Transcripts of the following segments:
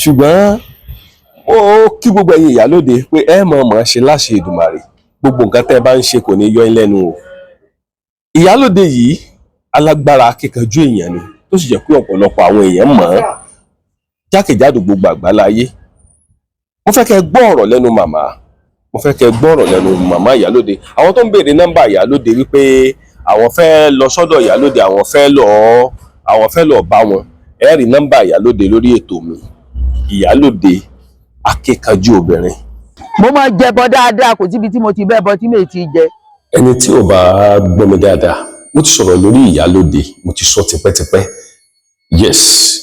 ṣùgbọ́n ó kí gbogbo ẹ̀yin ìyálóde pé ẹ mọ̀ ṣe láṣẹ Èdùmàrè gbogbo nǹkan tẹ́ ẹ bá ń ṣe kò ní yọ yín lẹ́nu o. Ìyálóde yìí alágbára akíkanjú èèyàn ni tó sì jẹ́ pé ọ̀pọ̀lọpọ̀ àwọn èèyàn mọ̀ ọ́n jákèjádò gbogbo àgbáláyé. Mo fẹ́ kẹ́ gbọ́ ọ̀rọ̀ lẹ́nu màmá, mo fẹ́ kẹ́ gbọ́ ọ̀rọ̀ lẹ́nu màmá ìyálóde. Àwọn tó ń béèrè nọ́mbà ìyálóde wípé àwọn fẹ́ lọ sọ́dọ̀ ìyálóde, àwọn fẹ́ lọ bá wọn, ẹ rí nọ́mbà ìyálóde lórí ètò mi. Ìyálóde akíkanjú obìnrin. Mo máa jẹ bọ dáadáa, kò síbi tí mo ti bẹ́ bọ tí mi ti jẹ. Ẹni tí ò bá gbọ́ mi dáadáa, mo ti sọ̀rọ̀ lórí ìyálóde, mo ti sọ tipẹ́tipẹ́. Yes,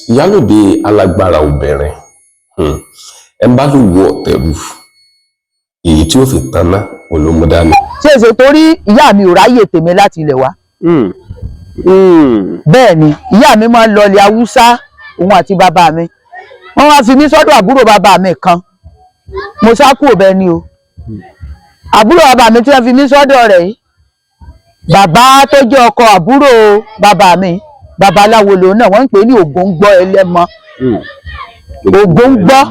ìyálóde alágbára obìnrin. Ẹ bá ló wọ ọ̀tẹ̀rù, èyí tí ó fi tanná olómọdání. Ṣé èsè torí ìyá mi ò ráyè tèmi láti ilẹ̀ wá. Bẹ́ẹ̀ ni ìyá mi máa ń lọ ilẹ̀ Haúsá, òun àti bàbá mi. Wọ́n wá fi mí sọ́dọ̀ àbúrò bàbá mi kan. Mo sá kúrò bẹ́ẹ̀ ni o. Àbúrò bàbá mi tí wọ́n fi mí sọ́dọ̀ rẹ̀ yìí, bàbá tó jẹ́ ọkọ àbúrò bàbá mi, babaláwo lòun náà, wọ́n ń pè ní Ògúngbọ́ Ẹlẹ́mọ. Ògúngbọ́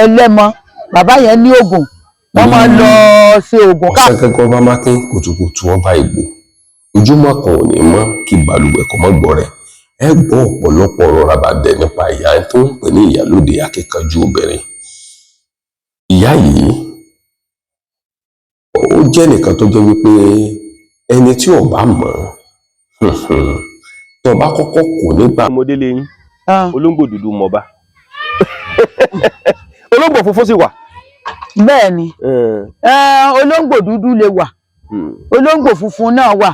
Ẹlẹ́mọ, bàbá yẹn ní Ògùn, wọ́n máa lọ ṣe Ògùn ká. Ọ̀sán kẹ́kọ̀ọ́ bá má kín kùtùkùtù ọba ìgbò, ojúmọ́ kan ò ní mọ́ kí balùwẹ̀ kọ́ mọ́ gbọ́ rẹ̀. Ẹ gbọ́ ọ̀pọ̀lọpọ̀ ọ̀rọ̀ rabandẹ̀ nípa ìyá tó ń pè ní ìyálóde akíkanjú obìnrin. Ìyá yìí ó jẹ́ nìkan tó jẹ́ wípé ẹni tí ò bá mọ̀ tó bá kọ́kọ́ kò nígbà. Ọmọdé lẹ́yìn olóńgbò dúdú mọba olóńgbò funfun sì wà. Bẹ́ẹ̀ ni olóńgbò dúdú lè wà, olóńgbò funfun náà wà.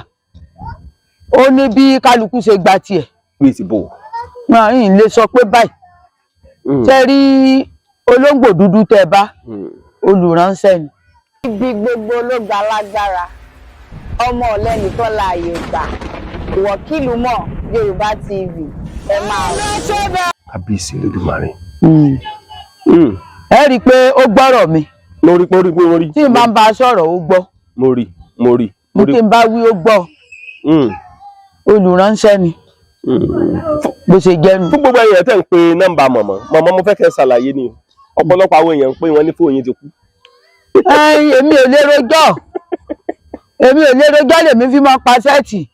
Ó ní bí kálukú ṣe gba tiẹ̀. Bí ti bò. N lè sọ pé báyìí. Ṣé rí olóńgbò dúdú tẹ́ bá olùránṣẹ́ ni. Ibi gbogbo ló ga lágbára, ọmọ ọ̀lẹ́ni tó láàyè gbà, ìwọ̀kìlú mọ̀ Yorùbá TV ẹ máa wò. Kábíyèsí Olódùmarè. Ẹ rí i pé ó gbọ́rọ̀ mi. Mo rí. Tí n bá ń bá a sọ̀rọ̀ ó gbọ́. Mo rí. Tí n bá wí ó gbọ́. Olùránṣẹ́ ni. Bó ṣe jẹ́ nu. Fún gbogbo èèyàn tẹ́ ń pe nọ́mbà mọ̀mọ́ mo fẹ́ kẹ́ ṣàlàyé ni ọ̀pọ̀lọpọ̀ àwọn èèyàn ń pè wọ́n ní fóònù ti kú. Èmi ò lè rojọ́ lèmi fi máa pa sẹ́ẹ̀tì.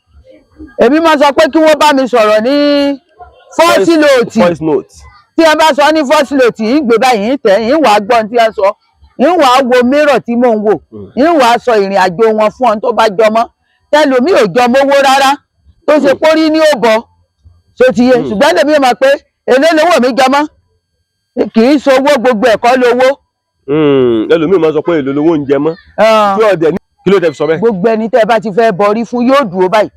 Èmi máa sọ pé kí wọ́n bá mi sọ̀rọ̀ ní voice note. Tí ẹ bá sọ ní voice note yìí gbé báyìí ń tẹ̀, yìí wà á gbọ́n tí ẹ sọ, yìí wà á wo mírọ̀ tí mò ń wò, yìí wà á sọ ìrìn àjò wọn fún ọ tó bá jọmọ́. Tẹlòmí ò jọmọ́ owó rárá, tó ṣe pórí ní òbọ ṣó ti yé. Ṣùgbọ́n lèmi mọ̀ pé èlé lówó mi jọmọ́, kì í ṣowó gbogbo ẹ̀kọ́ lówó. Ẹlòmíì máa sọ pé èlò lówó ń jẹ mọ́. Kí ló tẹ́ fi sọ bẹ́ẹ̀? Gbogbo ẹni tẹ́ bá ti fẹ́ bọrí fún yóò dúró báyìí.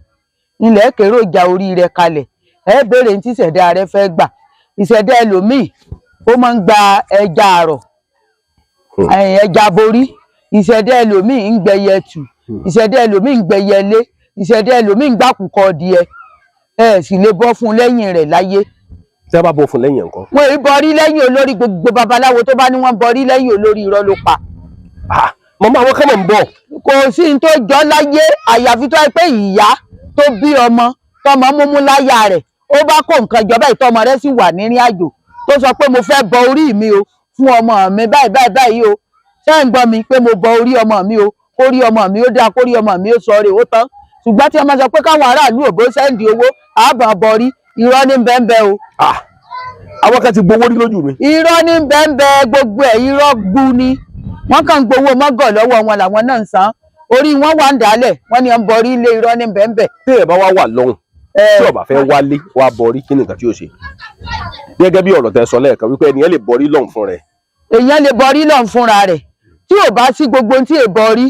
Ilẹ̀ kérò ìjà orí rẹ̀ kalẹ̀. Ẹ béèrè ní tí ìṣẹ̀dá rẹ̀ fẹ́ gbà. Ìṣẹ̀dá ẹlòmíì ó máa ń gba ẹja àrọ̀, ẹja borí. Ìṣẹ̀dá ẹlòmíì ń gbẹyẹ tù. Ìṣẹ̀dá ẹlòmíì ń gbẹyẹ lé. Ìṣẹ̀dá ẹlòmíì ń gbàkùkọ díẹ̀. Ẹ sì lè bọ́ fún lẹ́yìn rẹ̀ láyé. Tí a bá bọ́ fún lẹ́yìn nǹkan. Wọ́n ì bọrí lẹ́yìn olórí, gbogbo babaláwo tó bá ní wọ́n bọrí lẹ́yìn olórí irọ́ ló pa. Màmá àwọn kan mọ̀ ń bọ̀. Kò sí ní tó jọ láyé àyàfi tó ẹ pé ìyá tó bí ọmọ tọmọ múmú láyà rẹ̀ ó bá kó nǹkan jọ báyìí tọmọ rẹ̀ sì wà nírìn àjò tó sọ pé mo fẹ́ bọ orí mi o fún ọmọ mi báyìí o. Ṣé ń gbọ́ mi pé mo bọ orí ọmọ mi o, kórí ọmọ mi ó dáa, kórí ọmọ mi ó sọre ó tán. Ṣùgbọ́n tí ọmọ sọ pé káwọn aráàlú òbó sẹ́ndì owó àbọ̀ bọrí, irọ́ ní bẹ́ẹ̀ o. Àwọn kan ti gbowó rí lójú mi. Irọ́ ní bẹ́ẹ̀ gbogbo ẹ̀ irọ́ gbu ni. Wọ́n kàn ń gbowó mọ́gọ̀ lọ́wọ́ wọn làwọn náà ń san. Orí wọn wà ń dálẹ̀, wọ́n ní ń bọrí ilé irọ́ ní bẹ́ẹ̀. Tí ẹ bá wà lọ́hùn, tí ó bá fẹ́ wálé wá bọrí, kí ni nǹkan tí ó ṣe? Gẹ́gẹ́ bí ọ̀rọ̀ tẹ́ sọ lẹ́ẹ̀kan wípé ẹnìyẹn lè bọrí lọ́hùn fún rẹ̀. Èèyàn lè bọrí lọ́hùn fúnra rẹ̀. Tí ò bá sí gbogbo tí è bọrí,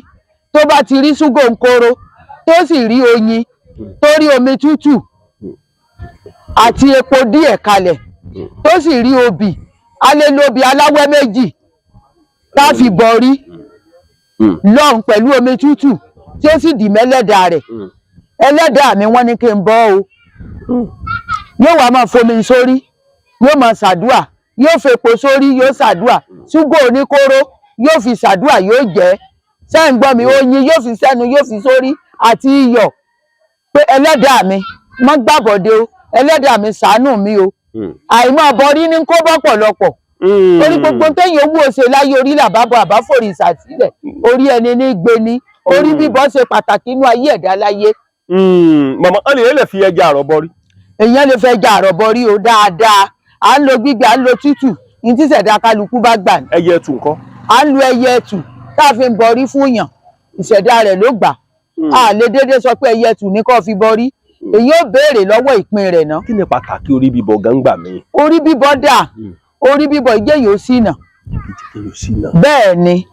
tó bá ti rí ṣúgò ńkóró, tó sì rí oyin, tó rí omi tútù àti epo díẹ̀ kalẹ̀, tó sì rí obì, a lè lo obì aláwẹ́ méjì tá fi bọrí lọ́hùn pẹ̀lú omi tútù tí ó sì dì mẹ́lẹ́dàá rẹ̀. Ẹlẹ́dàá mi wọ́n ní kí n bọ́ o. Yóò wá máa fomi sórí, yóò máa ṣàdúà, yóò fepo sórí, yóò ṣàdúà, ṣúgò oníkóró yóò fi ṣàdúà yóò jẹ́. Ṣé ń gbọ́ mi? Oyin yóò fi sẹ́nu, yóò fi sórí àti iyọ̀. Pé ẹlẹ́dàá mi mọ́ gbàbọ̀dé o, ẹlẹ́dàá mi ṣàánú mi o. Àìmọ́ bọrí ní kó bọ́pọ̀lọpọ̀. torí gbogbo téèyàn owó ṣe láyé orí làbábọ̀ àbáfòrì ìsàsílẹ̀ orí ẹni ní gbé ni orí bíbọ ṣe pàtàkì inú ayé ẹ̀dá láyé. màmá ọ lè fi ẹja àrọ̀bọ rí. èèyàn lè fẹ́ ja àrọ̀bọ rí o dáadáa à ń lo gbígbẹ à ń lo tútù ní tí ìṣẹ̀dá kálukú bá gbà ní. ẹyẹ ẹtù nǹkan. à ń lo ẹyẹ ẹtù tá a fi ń bọrí fún yàn ìṣẹ̀dá rẹ̀ ló gbà á lè déédéé sọ pé ẹyẹ ẹtù ní kó fi bọrí èyí ò béèrè lọ́wọ́ ìpín rẹ̀ náà. kí ni pàtàkì orí bíbọ gangba mi. orí bíbọ dà orí bíbọ ìjẹyìn ó sì nà. bẹ́ẹ̀ ni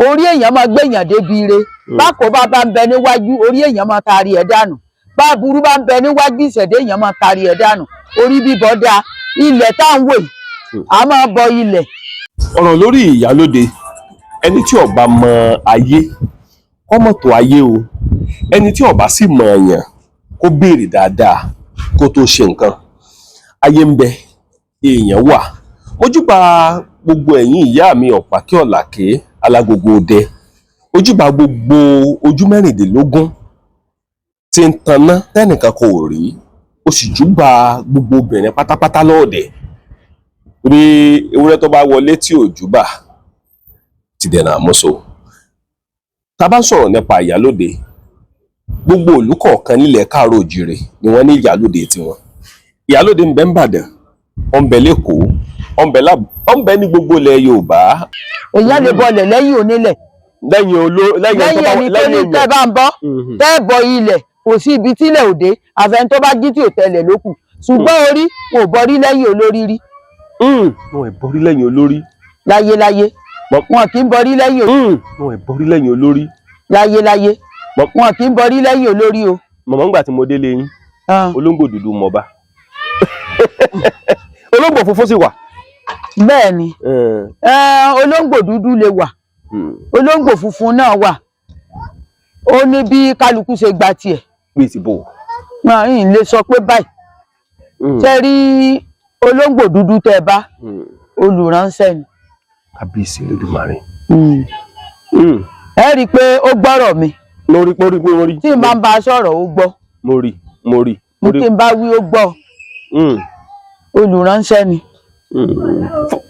orí èèyàn máa gbéyàn débi ire bákòóbá bá ń bẹ níwájú orí èèyàn máa taari ẹ̀ dànù bá burú bá ń bẹ níwájú ìṣẹ̀dá èèyàn máa taari ẹ̀ dànù orí bíbọ dà ilẹ̀ tá à ń wò yìí a máa bọ ilẹ̀. ọ̀rọ̀ lórí ìyálóde ẹni tí ó bá mọ ayé ọmọ tó ayé o ẹni tí ó bá sì mọ èèyàn kó béèrè dáadáa kó tó ṣe nǹkan ayé ń bẹ èèyàn wà ojúbà gbogbo ẹ̀yin ìyá mi ọ̀pákí ọ̀làké alágogo ọdẹ ojúbà gbogbo ojú mẹ́rìndínlógún tí ń tanná tẹ́nìkan kò rí ó sì júbà gbogbo obìnrin pátápátá lọ́ọ̀dẹ̀ rí ewúrẹ́ tó bá wọlé tí ò júbà ti dẹ̀nà àmúso tá a bá sọ̀rọ̀ nípa ìyálóde gbogbo ìlú kọ̀ọ̀kan nílẹ̀ káàárọ̀ òjìrè ni wọ́n ní ìyálóde tiwọn ìyálóde ń bẹ ń bàdàn ó ń bẹ lẹ́kọ̀ọ́ ó ń bẹ ní gbogbo ilẹ̀ yorùbá. èèyàn lè bọlẹ̀ lẹ́yìn onílẹ̀ lẹ́yìn ẹni tó ní tẹ́ bá ń bọ́ tẹ́ bọ ilẹ̀ kò sí ibi tílẹ̀ òde àfẹn tó bá jí tí ò tẹlẹ̀ lókù ṣùgbọ́n orí wọn ò bọrí lẹ́yìn olórí rí. wọn ò bọrí lẹ́yìn olórí. láyéláyé wọn kì í bọrí lẹ́yìn olórí. wọn ò bọrí lẹ́yìn olórí. láyéláyé wọn kì í bọrí lẹ́yìn olórí o. màmá ńgbà tí mo délé yín olóńgbò dúdú mọba olóńgbò funfun sì wà. bẹ́ẹ̀ ni olóńgbò dúdú lè wà olóńgbò funfun náà wà ó ní bí kálukú ṣe gba tiẹ̀. bí ti bò. n lè sọ pé báyìí ṣe rí olóńgbò dúdú tẹ́ bá olùránṣẹ́ ni. kábíyèsí Olódùmarè. ẹ rí i pé ó gbọ́rọ̀ mi. mo rí tí n bá ń bá a sọ̀rọ̀ ó gbọ́. mo rí. tí n bá wí ó gbọ́. olùránṣẹ́ ni.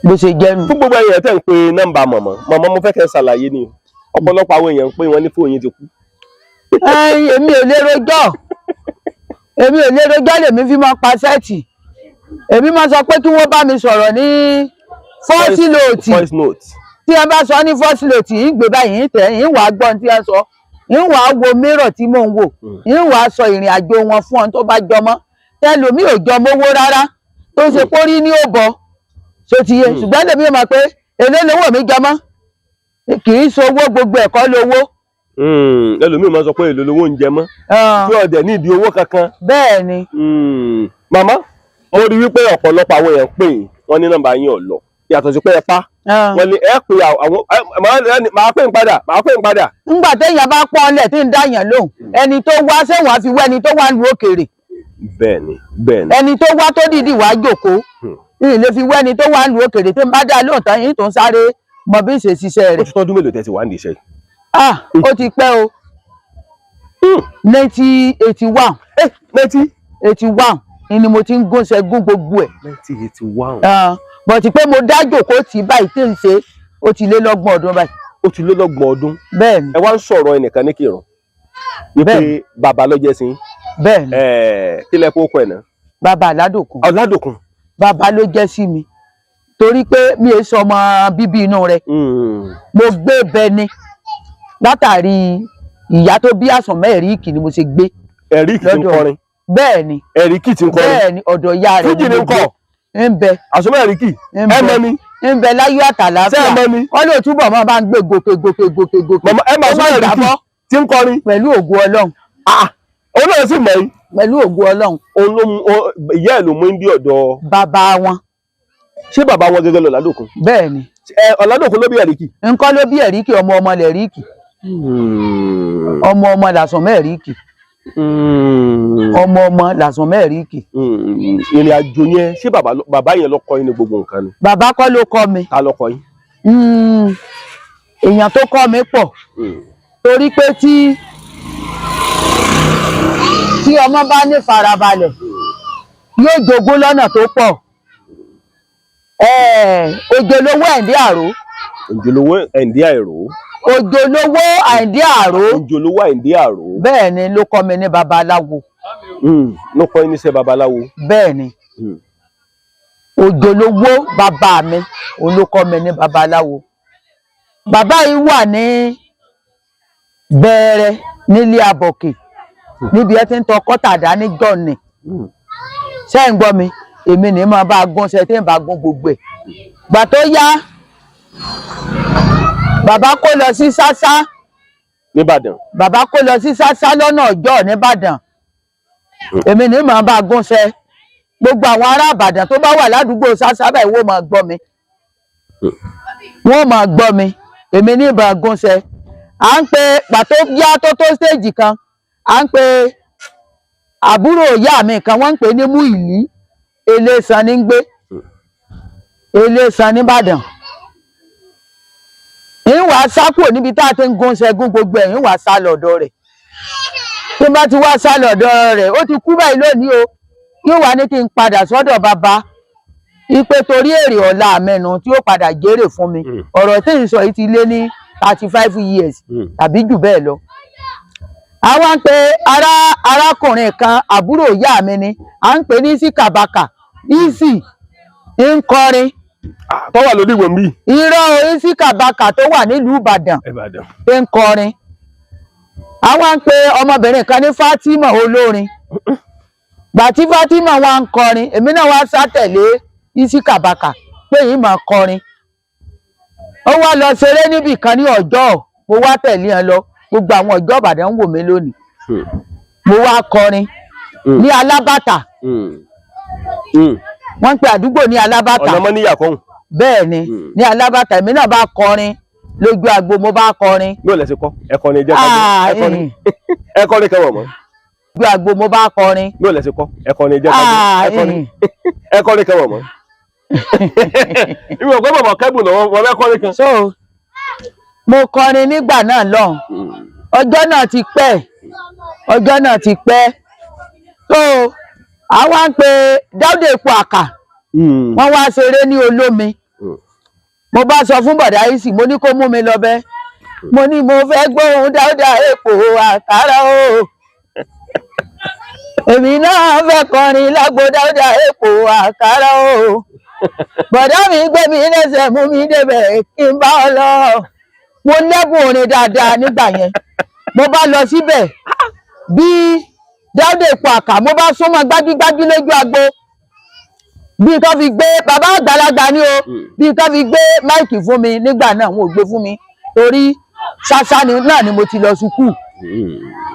bó ṣe jẹ́ nu. fún gbogbo èèyàn tẹ́ ń pe nọ́mbà mọ̀mọ́ mo fẹ́ kẹ́ ṣàlàyé ni ọ̀pọ̀lọpọ̀ àwọn èèyàn ń pè wọ́n ní fóònù yín ti kú. èmi ò lè rojọ́ lèmi fi máa pa sẹ́ẹ̀tì èmi máa sọ pé kí wọ́n bá mi sọ̀rọ̀ ní voice note tí ẹ bá sọ ní voice note yìí gbé báyìí tẹ̀ yìí wàá gbọ́n tí ẹ sọ yìí wàá wo mirror tí mò ń wò yìí wàá sọ ìrìn àjò wọn fún ọ tó bá jọmọ́ tẹlomi ò jọ mówó rárá tó ṣe pórí ní òbọ ṣó ti yé ṣùgbọ́n lèmi mọ̀ pé èlé lówó mi jọmọ́ kì í sowó gbogbo ẹ̀kọ́ lówó. ẹlòmíì máa sọ pé èlò lówó ń jẹ mọ́ tí ọ̀dẹ̀ ní ìdí owó kankan. bẹ́ẹ̀ ni. màmá mo rí wípé ọ̀pọ̀lọpọ̀ àwọn èèyàn pè yín wọ́n ní nọ́mbà yín ò lọ yàtọ̀ sí pé ẹ pa wọ́n ní ẹ pè àwọn màá pè ń padà. ńgbà téèyàn bá pọ́n ọ́nlẹ̀ tí ń dáyàn lóhùn ẹni tó wá sẹ́wọ̀n àfi wẹ́ ẹni tó wá lu òkèèrè. bẹ́ẹ̀ni. ẹni tó wá tó dìdì wá jókòó ìlè fi wẹ́ ẹni tó wá lu òkèèrè tí ń bá dá lóhùn tán yín tó ń sáré mọ bí ṣe ṣiṣẹ́ rẹ̀. ó ti tọ́dún mélòó tẹ́ ti wà ní iṣẹ́ yìí. ó ti pẹ́ o 1981 1981 ni mo ti ń gúnṣẹ́ gún gbogbo ẹ̀. 1981. bọ̀tí pé mo dájò kó tì í báyìí tí ń ṣe ó ti lé lọ́gbọ̀n ọdún báyìí. ó ti lé lọ́gbọ̀n ọdún. bẹ́ẹ̀ni. ẹ wá ń sọ̀rọ̀ ẹnìkan ní Kírun. wípé bàbá ló jẹ́ sí. bẹ́ẹ̀ni. kí lẹ kó kọ ẹ̀ náà. bàbá Ọládòkun. Ọládòkun. bàbá ló jẹ́ sí mi torí pé mi ò sọ ọmọ bíbí inú rẹ̀. mo gbé bẹni látàrí ìyá tó bí Àsànmọ́ Ẹ̀ríkì ni mo ṣe gbé. Ẹ̀ríkì ti ń kọrin. bẹ́ẹ̀ni. Ẹ̀ríkì ti ń kọrin. bẹ́ẹ̀ni ọ̀dọ̀ ìyá rẹ̀ fújì ni ń kọ. ń bẹ. Àsànmọ́ Ẹ̀ríkì ẹ mọ mi. ń bẹ láyọ̀ àtàlàáfíà. ṣé ẹ mọ mi. wọ́n lè túbọ̀ máa bá ń gbé gòkè. màmá ẹ máa Àsànmọ́ Ẹ̀ríkì ti ń kọrin. pẹ̀lú ògo Ọlọ́run. òun náà sì mọ̀ yín. pẹ̀lú ògo Ọlọ́run. ìyá ẹ̀ ló mú ndí ọ̀dọ̀. bàbá wọn. ṣé bàbá wọn gẹ́gẹ́ lọ Ọládòkun. bẹ́ẹ̀ni. Ọládòkun ló bí Ẹ̀ríkì. nǹkan ló bí Ẹ̀ríkì ọmọ lẹ̀ríkì. ọmọ l'Àsànmọ́ Ẹ̀ríkì. ọmọ l'Àsànmọ́ Ẹ̀ríkì. ìrìn àjò yẹn ṣé bàbá yẹn ló kọ́ yín ní gbogbo nǹkan ni. bàbá kọ́ ló kọ́ mi. ta ló kọ́ yín. èèyàn tó kọ́ mi pọ̀ torí pé tí ọmọ bá ní farabalẹ̀ yóò jogún lọ́nà tó pọ̀ Òjòlówó Àyìndé Àró. Òjòlówó Àyìndé Àró. Òjòlówó Àyìndé Àró. Òjòlówó Àyìndé Àró. Bẹ́ẹ̀ ni ló kọ́ mi ní babaláwo. Ló kọ́ yín níṣẹ́ babaláwo. Bẹ́ẹ̀ ni. Òjòlówó bàbá mi òun ló kọ́ mi ní babaláwo. Bàbá yìí wà ní Bẹ̀rẹ̀ nílé Abọ̀kè níbi ẹ ti ń tọkọ́ tàdá ní jọ̀ọ̀nì. Ṣé ń gbọ́ mi? Èmi ní máa bá gún ṣe tí ń bá gún gbogbo ẹ̀. Gbà tó yá bàbá kó lọ sí Sásá Nìbàdàn. Bàbá kó lọ sí Sásá lọ́nà Ọjọ́ nìbàdàn. Èmi ní máa bá gún ṣe. Gbogbo àwọn ará Ìbàdàn tó bá wà ládùúgbò Sásá báyìí wọ́n máa gbọ́ mi. Wọ́n máa gbọ́ mi. Èmi ní ìbá gún ṣe. À ń pe pàtó yá tó stéèjì kan. À ń pe àbúrò ìyá mi kan wọ́n ń pè ní Múìlí. Eléṣan ní ń gbé. Eléṣan nìbàdàn. Ìwà sápò níbi tá a ti ń gún ṣẹ́gun gbogbo ẹ̀ ìwà sá lọ́dọ̀ rẹ̀. Tí bá ti wá sá lọ́dọ̀ rẹ̀ ó ti kú báyìí lónìí o. Yóò wá ní kí n padà sọ́dọ̀ bàbá. Ipe torí èrè ọ̀la àmẹ́nu tí ó padà jèrè fún mi. Ọ̀rọ̀ tí ń sọ yìí ti lé ní 35 years tàbí jù bẹ́ẹ̀ lọ. Àwọn ń pe arákùnrin kan àbúrò ìyá mi ni à ń pè ní Ìsíkàbàkà. Ìsì ń kọrin. Tó wà lórí ìwọ̀n bí. Irọ́ Ìsíkàbàkà tó wà nílùú Ìbàdàn ń kọrin. Àwọn ń pe ọmọbìnrin kan ní Fátímà olórin. Gbà tí Fátímà wá ń kọrin èmi náà wá sá tẹ̀lé Ìsíkàbàkà pé yìí máa kọrin. Ó wá lọ ṣeré níbì kan ní Ọ̀jọ́ mo wá tẹ̀lé ẹ lọ gbogbo àwọn Ọ̀jọ́ Ìbàdàn ń wò mí lónìí. Mo wá kọrin ní Alábàtà. Wọ́n ń pe àdúgbò ní Alábàtà. Ọ̀nà mọ́ níyà kọ́hùn. Bẹ́ẹ̀ ni ní Alábàtà èmi náà bá kọrin lójú agbo mo bá kọrin. Yóò lẹ́sìn kọ́ ẹ̀kọ́ ni jẹ́ kájú ẹ̀kọ́ ni kẹwọ̀ mọ́. Lójú agbo mo bá kọrin. Yóò lẹ́sìn kọ́ ẹ̀kọ́ ni jẹ́ kájú ẹ̀kọ́ ni kẹwọ̀ mọ́. Ìwé ọ̀gbọ́n bàbá kẹ́bùn lọ́wọ́ wọn ẹ̀kọ́ ni kan. So mo kọrin nígbà náà lọ́hùn. Ọjọ́ náà ti pẹ́. Ọjọ́ náà ti pẹ́. So àwa ń pe Dáúdà Epo Àkà. Wọ́n wá ṣeré ní Olómi. Mo bá sọ fún bọ̀dá Ìsì mo ní kó mú mi lọ bẹ́. Mo ní mo fẹ́ gbóhùn Dáúdà Epo Àkàrà o. Èmi náà fẹ́ kọrin lágbo Dáúdà Epo Àkàrà o. Bọ̀dá mi gbé mi lẹ́sẹ̀ mú mi débẹ̀ kí n bá ọ lọ. Mo lẹ́bùn orin dáadáa nígbà yẹn. Mo bá lọ síbẹ̀ bí Dáúdà Epo Àkà mo bá súnmọ́ gbágígbágí lójú agbo. Bí kan fi gbé bàbá àgbàlagbà ni o. Bí kan fi gbé máìkì fún mi nígbà náà wọn ò gbé fún mi. Torí Sásá náà ni mo ti lọ sùkúù.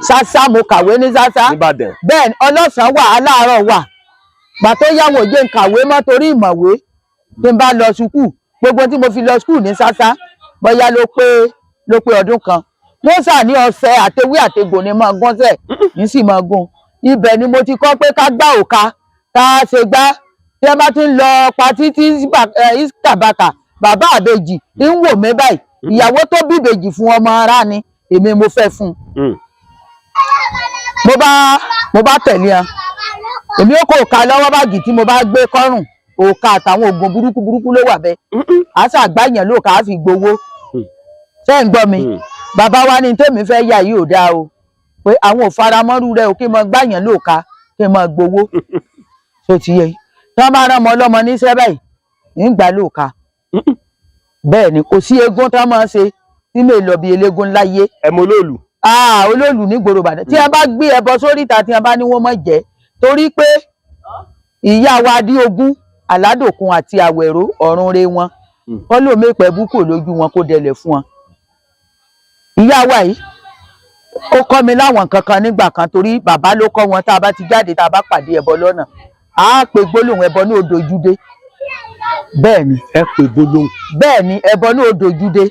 Sásá mo kàwé ní Sásá. Bẹ́ẹ̀ ni ọlọ́sàn wà aláàárọ̀ wà. Gbà tó yá wọn ò jẹ́ n kàwé mọ́ torí ìmọ̀wé. Tí n bá lọ sùkúù gbogbo tí mo fi lọ sùkúù ní Sásá bóyá ló pé ọdún kan. Wọ́n sà ní ọṣẹ àtewé àtegbò ni máa gúnṣẹ̀ ní sì máa gún. Ibẹ̀ ni mo ti kọ́ pé ká gbá òka ká ṣe gbá. Tí ẹ bá ti ń lọ patí tí Ìsíkàbàkà bàbá àbèjì ń wò mí báyìí. Ìyàwó tó bí ìbejì fún ọmọ ara ni èmi mo fẹ́ fún. Mo bá tẹ̀lé ẹ. Èmi ó kó òka lọ́wọ́ báàgì tí mo bá gbé kọ́rùn. Òka àtàwọn oògùn burúkú ló wà bẹ́ẹ̀. Àṣà àgbáyàn ló kà á fi gbowó. Ṣé ń gbọ́ mi? Bàbá wa ní tèmi fẹ́ yà yìí ò dáa o. Pé àwọn ò faramọ́rú rẹ ò kí n mọ gbáyàn lóòka kí n mọ gbowó. Ṣó ti yẹ? Tí wọ́n bá rán ọmọ ọlọ́mọ níṣẹ́ báyìí ń gbà lóòka. Bẹ́ẹ̀ ni kò sí eégún tí wọ́n máa ń ṣe nínú ìlọ́bí eléégún láyé. Ẹ̀mọ olóòlù. Olóòlù ní gbòòrò Ìbàdàn. Tí wọ́n bá gbé ẹbọ sórí ìta tí wọ́n bá ní wọ́n mọ̀ jẹ́ torí pé ìyá wa Adéogún Aládòkun àti Àwẹ̀ró ọ̀run re wọn. Kọ́ ló mépẹ́ búkò lójú wọn kó dẹlẹ̀ fún wọn. Ìyá wa yìí ó kọ́ mi láwọn nǹkan kan nígbà kan torí bàbá ló kọ́ wọn tá a bá ti jáde tá a bá pàdé ẹbọ lọ́nà. A pe gbólóhùn ẹbọ ní odòjúdé. Bẹ́ẹ̀ ni. Ẹ pe gbólóhùn. Bẹ́ẹ̀ ni ẹbọ ní odòjúdé.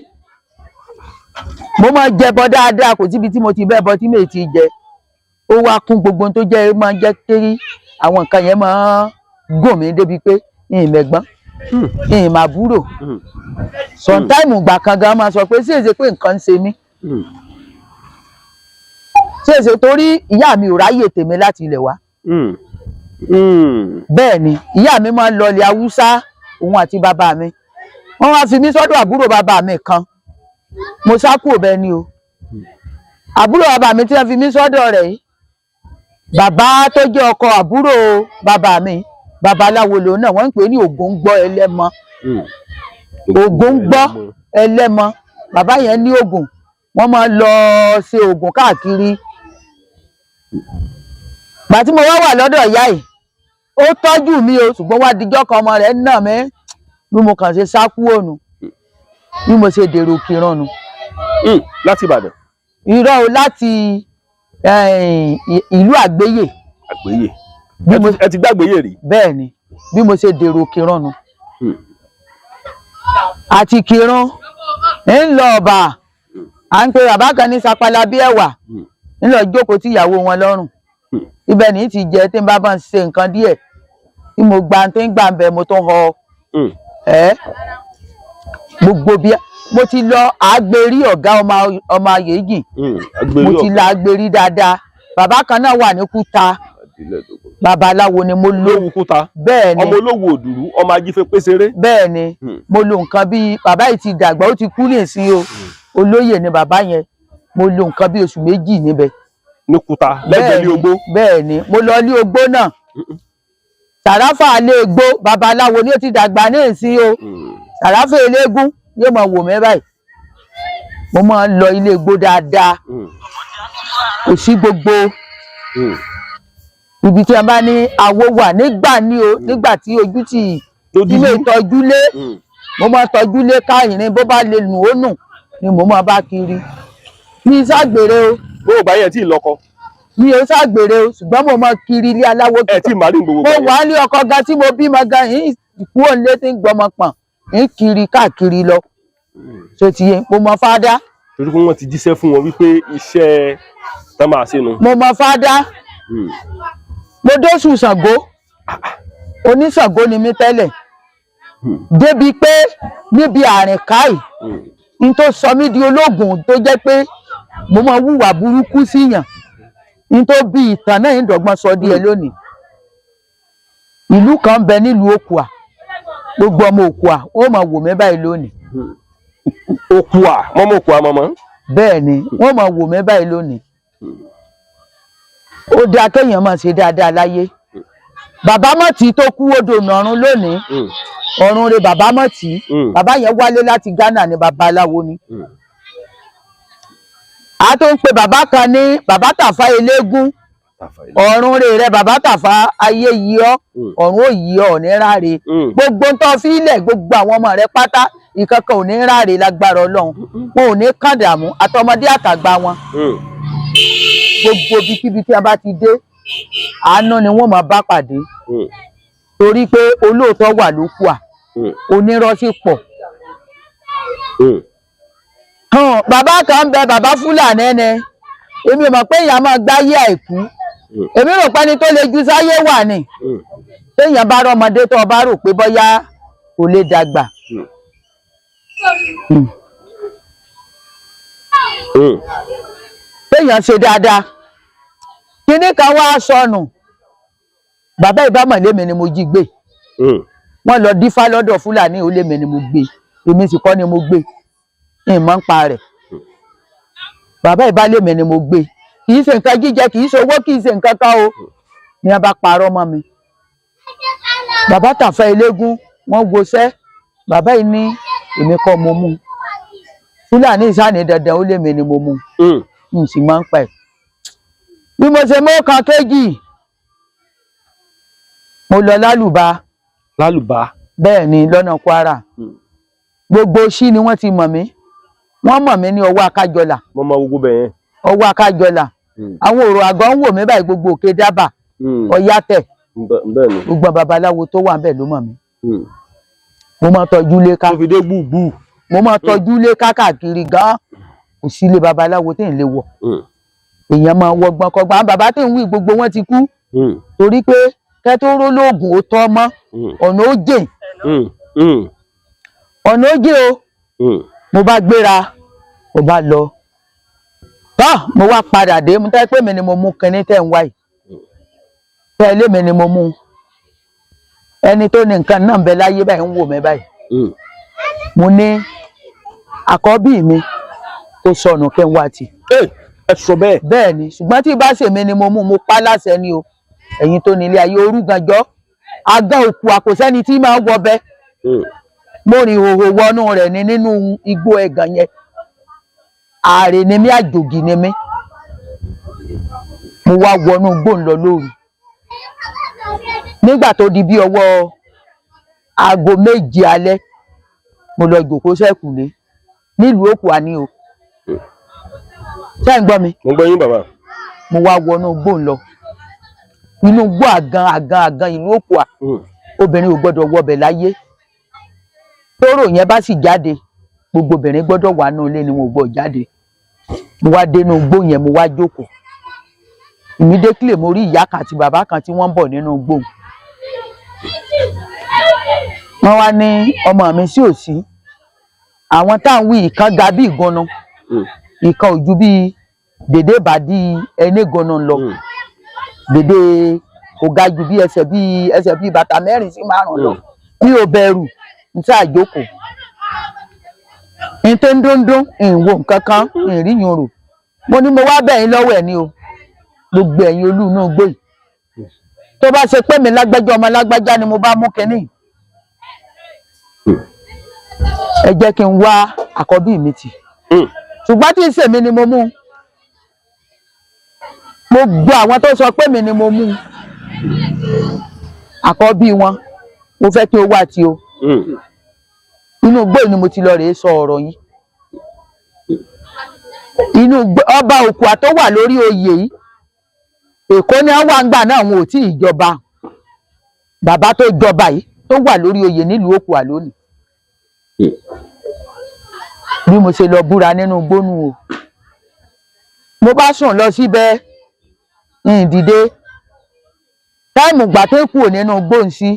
Mo máa jẹbọ dáadáa kò síbi tí mo ti bẹ́ẹ̀ bọ tí mi ti jẹ. Ó wá kún gbogbo tó jẹ́ máa jẹ́ kiri àwọn nǹkan yẹn máa gùn mí débi pé ìmẹ̀gbọ́n ìmàbúrò. Sometimes gbà kan gan máa sọ pé sí èsè pé nǹkan ń ṣe mí. Sí èsè torí ìyá mi ò ráyè tèmi láti ilẹ̀ wá. Bẹ́ẹ̀ ni ìyá mi máa ń lọ ilẹ̀ Haúsá òun àti bàbá mi wọ́n wá fi mí sọ́dọ̀ àbúrò bàbá mi kan mo sá kúrò bẹ́ẹ̀ ni o àbúrò bàbá mi tí wọ́n fi mí sọ́dọ̀ rẹ̀ yìí bàbá tó jẹ́ ọkọ àbúrò bàbá mi babaláwo lòun náà wọ́n ń pè ní Ògúngbọ́ Ẹlẹ́mọ Ògúngbọ́ Ẹlẹ́mọ bàbá yẹn ní oògùn wọ́n máa lọ ṣe oògùn káàkiri gbà tí mo wá lọ́dọ̀ ìyá yìí ó tọ́jú mi o ṣùgbọ́n wá dijọ́ kan ọmọ rẹ̀ náà mi bí mo kàn ṣe sá kúrò nù bí mo ṣe dèrò Ìkìrun nù. láti Ìbàdàn. irọ́ o láti ìlú Àgbéyè. Àgbéyè ẹ ti gbàgbéyè rí. bẹ́ẹ̀ ni bí mo ṣe dèrò Ìkìrun nù. àti Ìkìrun ń lọ ọba à ń pe bàbá kan ní sapala bí ẹwà ń lọ jókòó tí ìyàwó wọn lọ́rùn ibẹ̀ ní ti jẹ tí n bá ń ṣe nǹkan díẹ̀ tí mo gba tí ń gbà ń bẹ mo tó họ gbogbo bí mo ti lọ àgbèrí ọ̀gá ọmọ Ayéjì mo ti lọ àgbèrí dáadáa bàbá kan náà wà ní Kúta babaláwo ni mo lò Kúta bẹ́ẹ̀ ni ọmọ olówó òdùrú ọmọ ajífẹ́ péséré bẹ́ẹ̀ ni mo lò nǹkan bí bàbá yìí ti dàgbà ó ti kú nìsín o olóyè ni bàbá yẹn mo lò nǹkan bí oṣù méjì níbẹ̀ ní Kúta lẹ́gbẹ̀ẹ́ Ilé Ogbó bẹ́ẹ̀ ni mo lọ Ilé Ogbó náà Sàráfà Ilé Ogbó babaláwo ni ó ti dàgbà nìsín o Sàráfà eléégún yóò máa wò mí báyìí mo máa ń lọ Ilé Ogbó dáadáa kò sí gbogbo ibi tí a bá ní awo wà nígbà ní o nígbà tí ojú ti ilé ìtọ́jú lé mo máa tọ́jú lé káyìnrín bó bá lè nù ó nù ni mo máa bá kiri mi ṣàgbèrè o. bó o bá yẹ tí ì lọ́kọ. mi ò ṣàgbèrè o ṣùgbọ́n mo máa kiri ilé aláwo. ẹ tí ì máa rí gbogbo mo wà ní ọkọ gan tí mo bímọ gan yìí kú òǹlé tí ń gbọmọ pọ̀n ń kiri káàkiri lọ so ti yẹ mo mọ fádá. torí pé wọ́n ti jíṣẹ́ fún wọn wípé iṣẹ́ tá máa ṣe nu. mo mọ fádá mo dóṣù Ṣàngó oníṣàngó ni mí tẹ́lẹ̀ débi pé níbi àrìn káì n tó sọ mí di ológun tó jẹ́ pé mo máa wùwà burúkú síyàn n tó bí ìtàn náà ń dọ́gbọ́n sọ díẹ̀ lónìí ìlú kan bẹ nílùú Òkùà gbogbo ọmọ Òkùà ó máa wò mí báyìí lónìí. Òkùà mọ́mọ́ Òkùà mọ́mọ́. bẹ́ẹ̀ ni wọ́n máa wò mí báyìí lónìí. ó dáa kéèyàn máa ṣe dáadáa láyé bàbá Mọ̀tí tó kú odò nọ̀run lónìí ọ̀run rẹ̀ bàbá Mọ̀tí bàbá yẹn wálé láti Ghana ní babaláwo ni a tó ń pe bàbá kan ní bàbá Tàfá eléégún ọ̀run rẹ̀ bàbá Tàfá ayé yìí ọ́ ọ̀run ò yìí ọ́ ní ráre gbogbo ń tọ́ fílẹ̀ gbogbo àwọn ọmọ rẹ̀ pátá ìkankan ò ní ráre lágbára Ọlọ́run wọn ò ní kàn dààmú àtọmọdé àtàgbà wọn gbogbo ibikíbi tí a bá ti dé àánú ni wọ́n máa bá pàdé torí pé olóòótọ́ wà l'Ókùà onírọ́ sì pọ̀. bàbá kan ń bẹ bàbá Fúlàní ẹni èmi ò mọ̀ pé èèyàn máa gbáyé àìkú èmi rò pé ẹni tó lè ju sáyé wà ní téèyàn bá rọmọdé tó bá rò pé bóyá kò lè dàgbà. téèyàn ṣe dáadáa kíní kan wá sọnù bàbá ìbámọ̀ lémi ni mo jí gbé wọ́n lọ dífá lọ́dọ̀ Fúlàní ó lémi ni mo gbé èmi sì kọ́ ni mo gbé ìmọ̀ ń pa rẹ̀ bàbá ìbá lémi ni mo gbé kì í ṣe nǹkan jíjẹ kì í ṣe owó kì í ṣe nǹkan kan o ni a bá parọ́ mọ́ mi bàbá Tàfá eléégún wọ́n woṣẹ́ bàbá yìí ní èmi kọ́ mo mú Fúlàní ìsáni dandan ó lémi ni mo mú n sì máa ń pa ẹ̀ bí mo ṣe mọ́ kan kéjì mo lọ lálùbá bẹ́ẹ̀ ni lọ́nà Kwara gbogbo ṣí ni wọ́n ti mọ̀ mí wọ́n mọ̀ mí ní ọwọ́ Akájọlà mo mọ gbogbo bẹ́ẹ̀ ọwọ́ Akájọlà àwọn òrò àgọ́ ń wò mí báyìí gbogbo Òkè Dábà Ọ̀yátẹ̀ gbogbo babaláwo tó wà bẹ́ẹ̀ ló mọ̀ mí mo máa tọ́jú lé ká mo máa tọ́jú lé káàkiri gan kò sí ilé babaláwo tí ń lè wọ̀ èèyàn máa wọgbọ́n kọgbọ́n àwọn bàbá tí ń wí gbogbo wọn ti kú torí pé kẹ́ tó ró lóògùn ó tọ́ mọ́ ọ̀nà ó jìn ọ̀nà ó jìn o mo bá gbéra mo bá lọ mo wá padà dé mo tẹ́ pé mi ni mo mú kinní tẹ́ ń wáyìí tẹ́lẹ̀ mi ni mo mú ẹni tó ní nǹkan náà ń bẹ láyé báyìí ń wò mí báyìí mo ní àkọ́bí mi tó sọnù kí n wá tì. ẹ sọ bẹ́ẹ̀. bẹ́ẹ̀ ni ṣùgbọ́n tí bá ṣèmi ni mo mú mo pa láṣẹ ni o ẹ̀yin tó nílé ayé orúganjọ́ agán òkú àkọsẹ́ni tí máa ń wọbẹ̀ mo rìn ìhòhò wọnú rẹ̀ ní nínú igbó ẹ̀gàn yẹn ààrẹ ni mí àjòjì ni mí mo wá wọnú igbó ńlọ lóru nígbà tó di bí ọwọ́ aago 7 alẹ́ mo lọ jòkó sẹ́kùlé nílùú Òkùà ni o ṣé ń gbọ́ mi. mo gbọ́ yín bàbá. mo wá wọnú igbó ńlọ inú igbó àgàn ìlú Òkùà obìnrin ò gbọ́dọ̀ wọbẹ̀ láyé tóró yẹn bá sì jáde gbogbo obìnrin gbọ́dọ̀ wà nínú ilé ni wọn ò gbọ́ jáde mo wá dénú igbó yẹn mo wá jókòó immediately mo rí ìyá kan àti bàbá kan tí wọ́n ń bọ̀ nínú igbó wọ́n wá ní ọmọ mi sí òsì àwọn táwọn wí ìkan ga bí ìgànnà ìkan ò ju bí dèdè ìbàdí ẹni ìgànnà lọ dèdè kò ga ju bí ẹsẹ̀ bí bàtà 4 sí 5 lọ mi ò bẹ̀rù n sáà jókòó n tó ń dúndún ìwò nǹkan kan ìrìyìn rò mo ní mo wá bẹ̀yìn lọ́wọ́ ẹ̀ ní o gbogbo ẹ̀yin olú inú igbó yìí tó bá ṣe pé mi lágbájá ọmọ lágbájá ni mo bá mú kínní ẹ jẹ́ kí n wá àkọ́bí mi tì ṣùgbọ́n tí ń ṣèmi ni mo mú gbogbo àwọn tó sọ pé mi ni mo mú àkọ́bí wọn mo fẹ́ kí o wá tí o inú igbó ni mo ti lọ rèé sọ ọ̀rọ̀ yìí inú ọba Òkùà tó wà lórí oyè yìí Èkó ni wọ́n wà ń gbà náà wọn ò tí ì jọba bàbá tó jọba yìí tó wà lórí oyè nílùú Òkùà lónìí bí mo ṣe lọ búra nínú gbónú o mo bá sùn lọ síbẹ̀ dìde táìmù gbà tó kúrò nínú gbóǹsí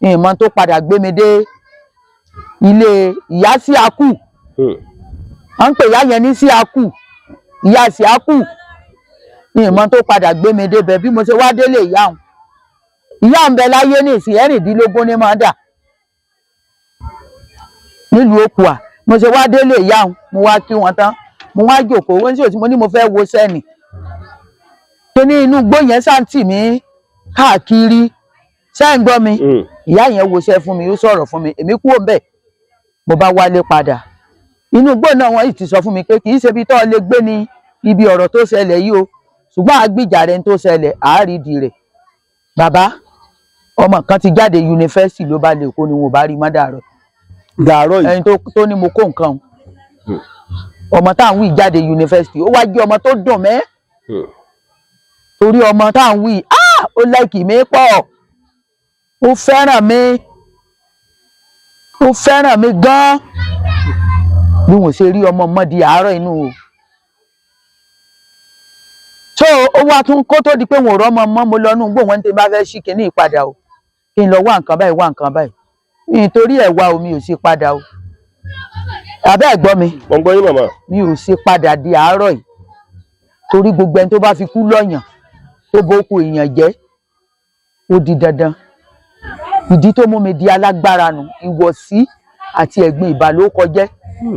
ìmọ̀ tó padà gbé mi dé ilé ìyá sí akú wọ́n ń pè ìyá yẹn ní sí akú ìyá sí akú ìmọ̀ tó padà gbé mi débẹ̀ bí mo ṣe wá délé ìyá òun ìyá ń bẹ láyé ní ìsìn 16 ní máa dà nílùú Òkùà mo ṣe wá délé ìyá òun mo wá kí wọn tán mo wá jókòó wọ́n sì ò tí mo ní mo fẹ́ wo sẹ́ni tó ní inú igbó yẹn sáǹtì mi káàkiri ṣé ń gbọ́ mi ìyá yẹn woṣẹ́ fún mi ó sọ̀rọ̀ fún mi èmi kúrò ńbẹ̀ mo bá wálé padà inú igbó náà wọ́n sì ti sọ fún mi pé kì í ṣe ibi tó lè gbé ní ibi ọ̀rọ̀ tó ṣẹlẹ̀ yìí o ṣùgbọ́n àgbìjà rẹ̀ tó ṣẹlẹ̀ àárídìí rẹ̀ bàbá ọmọ kan ti jáde yunifásitì ló bá lè kó ni wọn bá rí mọ́ dàárọ̀ yìí ẹni tó ní mo kó nǹkan ọmọ táwọn wí jáde yunifásitì ó wá jẹ́ ọmọ tó dùn mẹ́ torí ọmọ táwọn wí ó láìkì mí pọ̀ ó fẹ́ràn mi gan bí wọ́n ṣe rí ọmọ mọ́ di àárọ̀ inú o so ó wá tún kó tó di pé wọn ò rọ́mọ mọ́ mo lọ nú gbò wọ́n tí bá fẹ́ ṣí kinní ìpadà o kí n lọ wá nǹkan báyìí nítorí ẹ̀ wá omi ò sí padà o àbẹ́ ẹ̀gbọ́n mi wọ́n gbọ́ yín màmá mi ò sí padà di àárọ̀ yìí torí gbogbo ẹni tó bá fi kú lọ́yàn tó bókù èèyàn jẹ́ ó di dandan ìdí tó mú mi di alágbára nù ìwọ̀sí àti ẹ̀gbin ìbálòkọjẹ́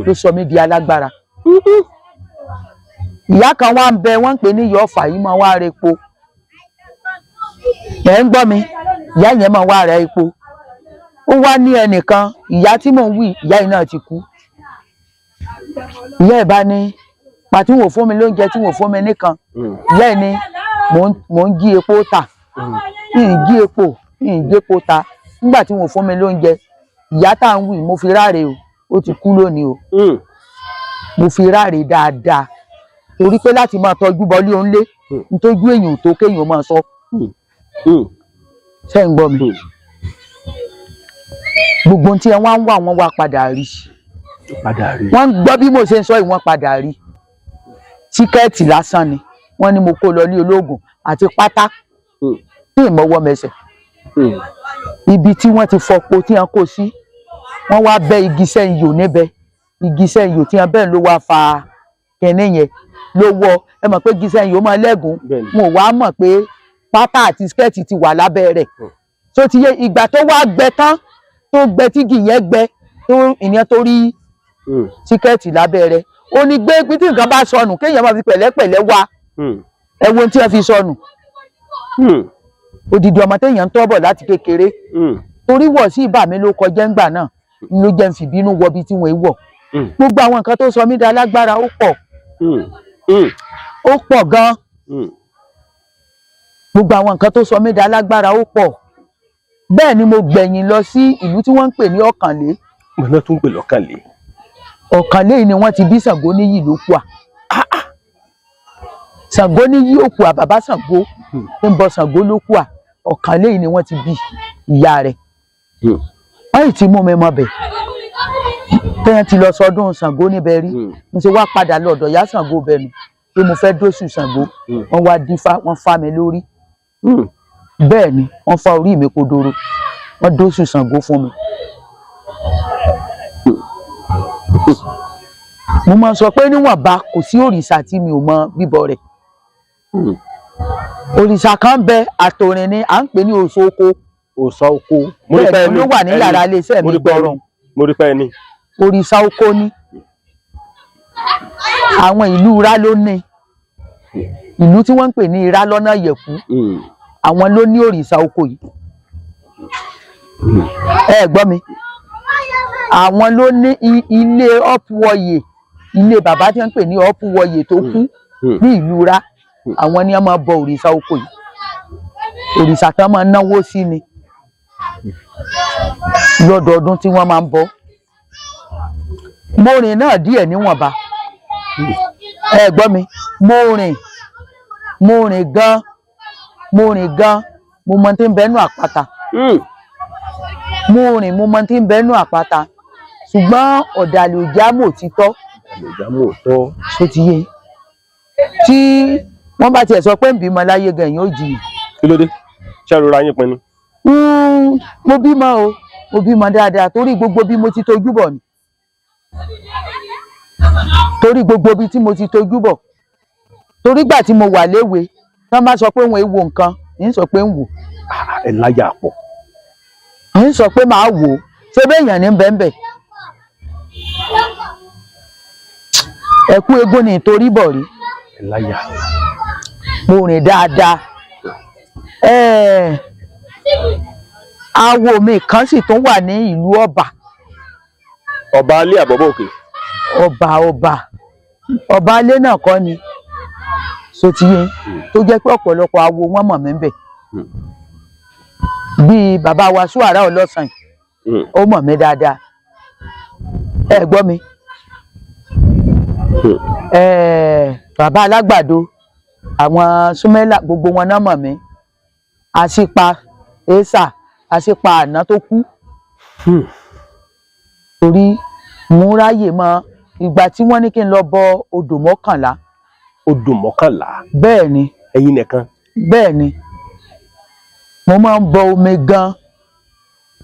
ló sọ mí di alágbára ìyá kan wá ń bẹ wọ́n ń pè ní ìyá Ọ̀fà yìí máa wá ra epo ẹ̀ ń gbọ́ mi ìyá yẹn máa wá ra epo ó wá ní ẹnìkan ìyá tí mò ń wí ìyá yìí náà ti kú ìyá ẹ̀ bá ní pàtí wò fún mi lóúnjẹ tí wò fún mi nìkan ìyá ẹ̀ ní mò ń jí epo tà jí epo ta nígbà tí wò fún mi lóúnjẹ ìyá tá à ń wí mo fi ráre o ó ti kú lónìí o mo fi ráre dáadáa torí pé láti máa tọ́jú bọlé òun lé nítójú èèyàn tó kéèyàn máa sọ ṣé ń gbọ́ mi gbogbo tí ẹ wá ń wá wọn wá padà rí wọ́n gbọ́ bí mo ṣe ń sọ yìí wọ́n padà rí tíkẹ́ẹ̀tì lásán ni wọ́n ní mo kó lọ ní ológun àti pátá ní ìmọ̀wọ́ mẹsẹ̀ ibi tí wọ́n ti fọpo tí wọ́n kó sí wọ́n wá bẹ́ igi sẹ́yìn yò níbẹ̀ igi sẹ́yìn yò tí wọ́n bẹ́ẹ̀ ló wá fa kẹ́ni yẹn ló wọ ẹ mọ̀ pé igi sẹ́yìn yò máa lẹ́gùn wọn ò wá mọ̀ pé pátá àti skẹ́ẹ̀tì ti wà lábẹ́ rẹ̀ tó ti yé ìgbà tó wá gbẹ tán tó gbẹ tígi yẹn gbẹ ìyẹn tó rí tíkẹ́ẹ̀tì lábẹ́ rẹ̀ ó ní gbé tí nǹkan bá sọnù kéèyàn máa fi pẹ̀lẹ́pẹ̀lẹ́ wá ẹ̀wọ̀n tí wọ́n fi sọnù odidi ọmọ téèyàn ń tọ́ bọ̀ láti kékeré torí wọ̀ sí ìbà mi ló kọjá ńgbà náà ló jẹ́ ń fìbínú wọ bí tí wọ́n wọ̀ gbogbo àwọn nǹkan tó sọ mí da lágbára ó pọ̀ gan gbogbo àwọn nǹkan tó sọ mí da lágbára ó pọ̀ bẹ́ẹ̀ ni mo gbẹ̀yìn lọ sí ìlú tí wọ́n ń pè ní Ọ̀kànlé. mo náà tún pè lọ́kànlé. Ọ̀kànlé yìí ni wọ́n ti bí Ṣàngóníyì lókùà Ṣàngóníyì òkùà bàbá Ṣàngó tó ń bọ Ṣàngó lókùà Ọ̀kànlé yìí ni wọ́n ti bí ìyá rẹ̀ wọ́n yìí ti mú mi mọ bẹ̀ tẹ́yàn ti lọ sọdún Ṣàngó níbẹ̀ rí mo ṣe wá padà lọ́dọ̀ ìyá Ṣàngó bẹ̀nu pé mo fẹ́ dóṣù Ṣàngó wọ́n wá dífá wọ́n fá mi lórí bẹ́ẹ̀ ni wọ́n fá orí mi kodoro wọ́n dóṣù Ṣàngó fún mi. mo máa sọ pé níwọ̀nba kò sí òrìṣà tí mi ò mọ bíbọ rẹ̀ òrìṣà kan bẹ àtòrìn ni à ń pè ní Òòṣà oko. Òòṣà oko bẹ́ẹ̀ ni ló wà ní yàrá iléeṣẹ́ mi gbọ́rọ̀ mo rí pé ẹni. òrìṣà oko ni àwọn ìlú Ìrá ló ní ìlú tí wọ́n ń pè ní Ìrá lọ́nà Yẹ̀kú àwọn ló ní òrìṣà oko yìí ẹ gbọ́ mi àwọn ló ní ilé Ọ̀pùwọ̀yè ilé bàbá tí wọ́n ń pè ní Ọ̀pùwọ̀yè tó kú ní ìlú Ìrá àwọn ni wọ́n máa bọ òrìṣà oko yìí òrìṣà tán máa náwó sí ni lọ́dọọdún tí wọ́n máa ń bọ mo rìn náà díẹ̀ níwọ̀nba ẹ gbọ́ mi mo rìn gan mo mọ tí ń bẹnu àpáta mo mọ tí ń bẹnu àpáta ṣùgbọ́n ọ̀dàlẹ̀ òjá mò títọ́ ṣó ti yé tí wọ́n bá tiẹ̀ sọ pé ń bímọ láyé gan èèyàn ó jiyàn. kí ló dé ṣé ìrora yín pinnu. mo bímọ o mo bímọ dáadáa torí gbogbo bí mo ti tojú bọ̀ ni torí gbogbo bí tí mo ti tojú bọ̀ torí gbà tí mo wà léwe tí wọ́n bá sọ pé wọ́n èèwò nǹkan ń sọ pé ń wò. ẹ láyà pọ̀. ń sọ pé màá wò ó ṣé béèyàn ní bẹ́ẹ̀nbẹ́ ẹ̀kú eégún ni torí bọ̀ rí. ẹ láyà. mo rìn dáadáa awo mi kan sì tún wà ní ìlú Ọ̀bà. Ọba alé àbọ̀bọ̀ òkè. ọba alé náà kọ́ ni sotiye tó jẹ́ pé ọ̀pọ̀lọpọ̀ awo wọn mọ̀ mí ń bẹ̀ bíi bàbá wa Ṣúàrà Ọlọ́sàn ó mọ̀ mí dáadáa ẹ gbọ́ mi bàbá Alágbàdo àwọn Súmẹ́là gbogbo wọn náà mọ̀ mí àṣìpa èsà àṣìpa àná tó kú torí mo ráyè mọ ìgbà tí wọ́n ní kí n lọ bọ odò mọ́kànlá. odò mọ́kànlá. bẹ́ẹ̀ ni. ẹ̀yin nìkan. bẹ́ẹ̀ ni mo máa ń bọ omi gan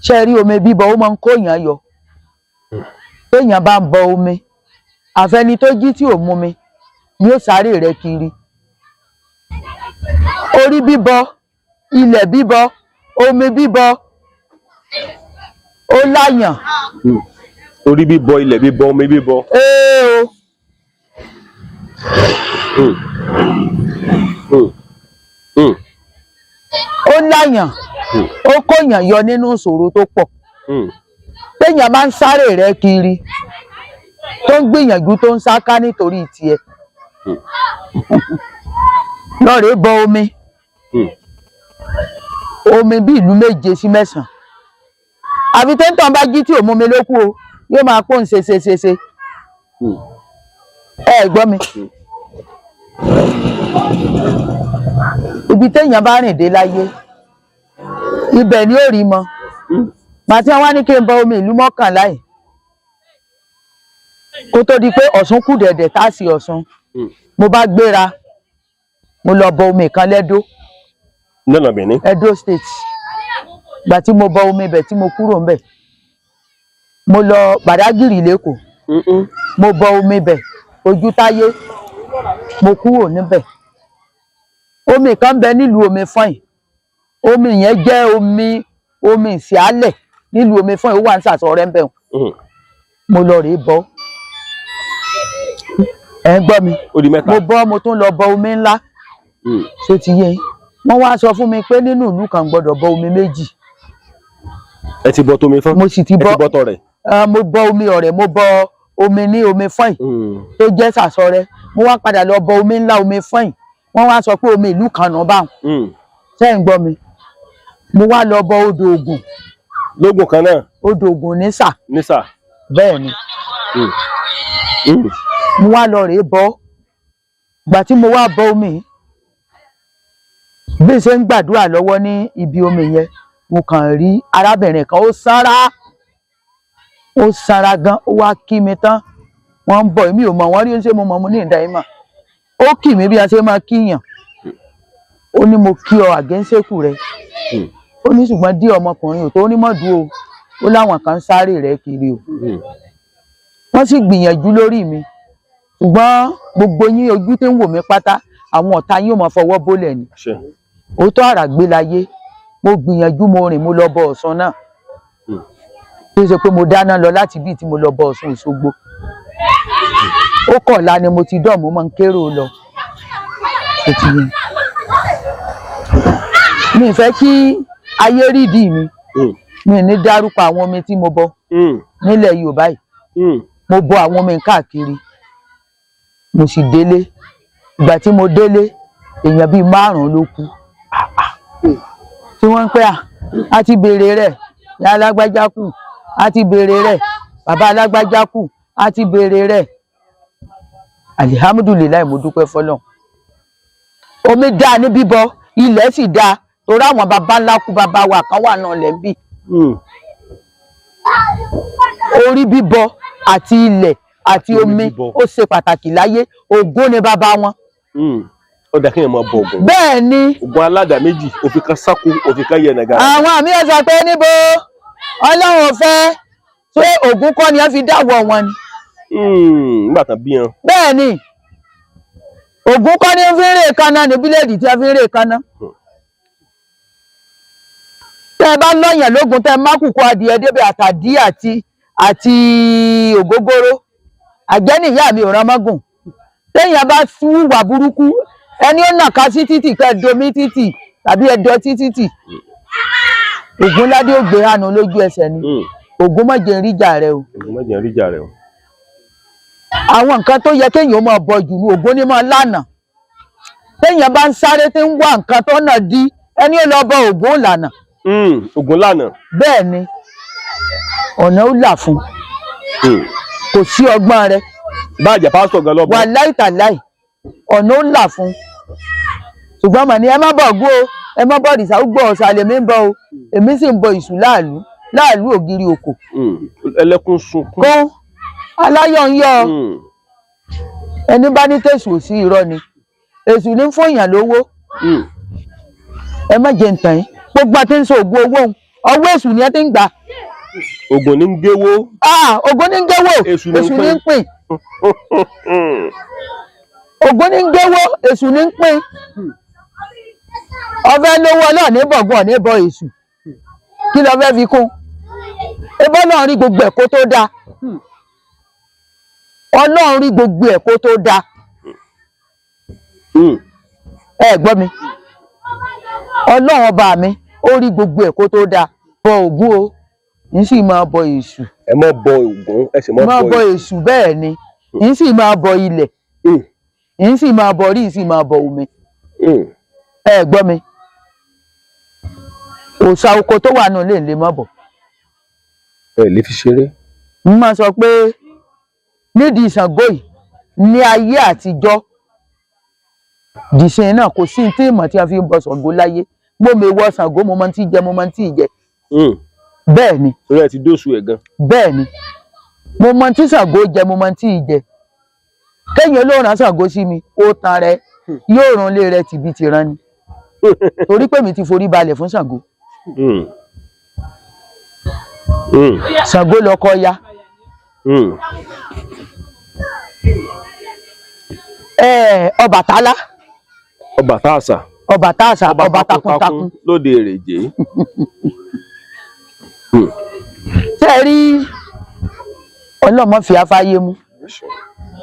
ṣe rí omi bíbọ ó máa ń kó èèyàn yọ téèyàn bá ń bọ omi àfẹni tó jí tí ò mú mi yóò sáré rẹ̀ kiri orí bíbọ ilẹ̀ bíbọ omi bíbọ ó láyàn. orí bíbọ ilẹ̀ bíbọ omi bíbọ. ó láyàn ó kóyàn yọ nínú ìṣòro tó pọ̀ téèyàn bá ń sáré rẹ̀ kiri tó ń gbìyànjú tó ń sáká nítorí tiẹ̀ lọ́ọ̀rẹ́ bọ omi bí ìlú 7 sí 9 àfi téńtàn bá jí tí ò mú mi lókù o yóò máa pọ́n ṣe ẹ gbọ́ mi ibi téèyàn bá rìn dé láyé ibẹ̀ ni ó rí mọ màtí wọn wá ní kí n bọ omi ìlú mọ́kànlá yìí kó tó di pé Ọ̀ṣun kù dẹ̀dẹ̀ tá a sì Ọ̀ṣun mo bá gbéra mo lọ bọ omi kan lẹ́dó lọ́nà Benin Edo State gbà tí mo bọ omi ibẹ̀ tí mo kúrò ńbẹ̀ mo lọ Bàdágìrì lẹ́kọ̀ọ́ mo bọ omi ibẹ̀ Ojútáyé mo kúrò níbẹ̀ omi kan bẹ nílùú Omi Fọ́yìn omi yẹn jẹ́ omi ìsìálẹ̀ nílùú Omi Fọ́yìn ó wà ní Sàsọ̀rẹ́ ń bẹ̀ mo lọ rèé bọ ẹ gbọ́ mi ó di mẹ́ta. mo bọ mo tún lọ bọ omi ńlá ṣé ti yé wọ́n wá sọ fún mi pé nínú ìlú kan gbọ́dọ̀ bọ omi méjì. ẹ ti bọ tómi fún. mo sì ti bọ ẹ ti bọ tọrẹ. mo bọ omi ọ̀rẹ́ mo bọ omi ní omi fọyín tó jẹ́ sàsọrẹ mo wá padà lọ bọ omi ńlá omi fọyín wọ́n wá sọ pé omi ìlú kan náà báwọn ṣé ń gbọ́ mi mo wá lọ bọ odò Ògùn. lógùn kan náà. odò Ògùn nísà. nísà. bẹ́ẹ̀ ni mo wá lọ rèé bọ ìgbà tí mo wá bọ omi bí ṣe ń gbàdúrà lọ́wọ́ ní ibi omi yẹn mo kàn rí arábìnrin kan ó sanra gan ó wá kí mi tán wọ́n ń bọ̀ èmi ò mọ̀ wọ́n rí ṣé mo mọ̀ mo ní ìdáyìmọ̀ ó kì mí bí a ṣe máa kíyàn ó ní mo kí ọ àgẹ́ńsẹ́kù rẹ ó ní ṣùgbọ́n dí ọmọkùnrin ò tó onímọ̀dú o ó láwọn kan sáré rẹ kiri o wọ́n sì gbìyànjú lórí mi ṣùgbọ́n gbogbo yín ojú tí ń wò mí pátá àwọn ọ̀tá yín ò máa fọwọ́ bólẹ̀ ni òótọ́ àràgbé láyé mo gbìyànjú mo rìn mo lọ bọ Ọ̀ṣun náà tó ṣe pé mo dáná lọ láti bíi tí mo lọ bọ Ọ̀ṣun Òṣogbo ó kọ̀ọ̀la ni mo ti dọ̀ mo máa ń kérò lọ mi ì fẹ́ kí ayé rídìí mi ní dárúkọ àwọn omi tí mo bọ nílẹ̀ Yorùbá yìí mo bọ àwọn omi káàkiri mo sì délé ìgbà tí mo délé èèyàn bíi 5 ló kú tí wọ́n ń pẹ́ a ti béèrè rẹ̀ ìyá alágbájá kù a ti béèrè rẹ̀ bàbá alágbájá kù a ti béèrè rẹ̀ alihamudulilayi mo dúpẹ́ fọ́lọ́run omi dáa ní bíbọ ilẹ̀ sì dáa torí àwọn baba ńlá kú baba wa kan wà náà lẹ́ ń bì orí bíbọ àti ilẹ̀ àti omi ó ṣe pàtàkì láyé Ògún ni bàbá wọn. ó dà kí èèyàn máa bọ Ògún. bẹ́ẹ̀ ni Ògún aládàá méjì òfin kan sákú òfin kan yẹ nàgà. àwọn àmì ẹ̀ sọ pé níbo Ọlọ́run ò fẹ́ ṣé Ògún kọ́ ni wọ́n fi dáwọ́ wọn ni. nígbà tán bí wọn. bẹ́ẹ̀ ni Ògún kọ́ ni fi ń rè kaná ní bíléèdì tí wọ́n fi ń rè kaná. tẹ́ ẹ bá lọ́yàn lógun tẹ́ ẹ má kúkú adìẹ débi àtàdí àti ògógóró àjẹ́nìyá mi ò rán mọ́gùn téèyàn bá wùwà burúkú ẹni ó nàka sí títì kẹ́ ẹ domi títì tàbí ẹ dọtí títì Ògúnládé ó gbé hànú lójú ẹsẹ̀ ni Ògún má jẹ́ n ríjà rẹ o. Ògún má jẹ́ n ríjà rẹ o. àwọn nǹkan tó yẹ kéèyàn máa bọ jù ní Ògún ní máa lànà téèyàn bá ń sáré tí ń wá nǹkan tó nà dí ẹni ó lọ bọ Ògún lànà. Ògún lànà. bẹ́ẹ̀ ni ọ̀nà ó là fún kò sí ọgbọ́n rẹ. báàjẹ́ pásítọ̀ gan lọ́bọ̀. wà láìtàláì ọ̀nà ó là fún ṣùgbọ́n mà ní ẹ má bọ̀ gbó o ẹ má bọ̀ dìsá ó gbọ́ ọ̀sà lèmi ń bọ̀ o èmi sì ń bọ ìṣù láàlú ògiri òkò. ẹlẹ́kùn sunkún. kó aláyọ̀ ń yọ ẹni bá ní tẹ̀sù òsì irọ́ ni èṣù ní fún èèyàn lówó ẹ má jẹ ntàn yín gbogbo àti ń sọ ògùn owó ọwọ́ èṣù ni ẹ ti ń gbà. Ògún ní ń géwó. Ògún ní ń géwó èṣù ní ń pín. Ògún ní ń géwó èṣù ní ń pín. ọfẹ lówó náà ní bọ̀gùn ní bọ èṣù kí lọ fẹ́ fi kún ebọ́ náà rí gbogbo ẹ̀ kó tó dáa Ọlọ́run rí gbogbo ẹ̀ kó tó dáa ẹ gbọ́ mi Ọlọ́run ọba mi ó rí gbogbo ẹ̀ kó tó dáa bọ Ògún o n sì máa bọ èṣù. ẹ má bọ Ògún ẹ sì má bọ èṣù bẹ́ẹ̀ ni n sì máa bọ ilẹ̀ n sì máa bọ rí n sì máa bọ omi ẹ gbọ́ mi òòṣà oko tó wà nù lè mọ́ bọ̀. ẹ lè fi ṣeré. n máa sọ pé nídìí Ṣàngó yìí ní ayé àtijọ́ dìṣẹ́ náà kò sí tí ìmọ̀ tí a fi ń bọ Ṣàngó láyé mo mi wọ Ṣàngó mo máa ń tí jẹ mo máa ń tí jẹ. bẹ́ẹ̀ ni. orí ẹ ti dóṣù ẹ̀ gan. bẹ́ẹ̀ ni mo máa ń tí Ṣàngó jẹ mo máa ń tí jẹ kéèyàn ló rán Ṣàngó sí mi ó tan rẹ yóò rán lé rẹ tìbí ti rán ni torí pé mi ti forí balẹ̀ fún Ṣàngó. Ṣàngó lọkọ ya. Ọbàtálá. Ọbàtáàṣà. Ọbàtáàṣà ọba takuntakun. lóde èrèjé. ṣé ẹ rí ọlọ́mọ fi afáyé mú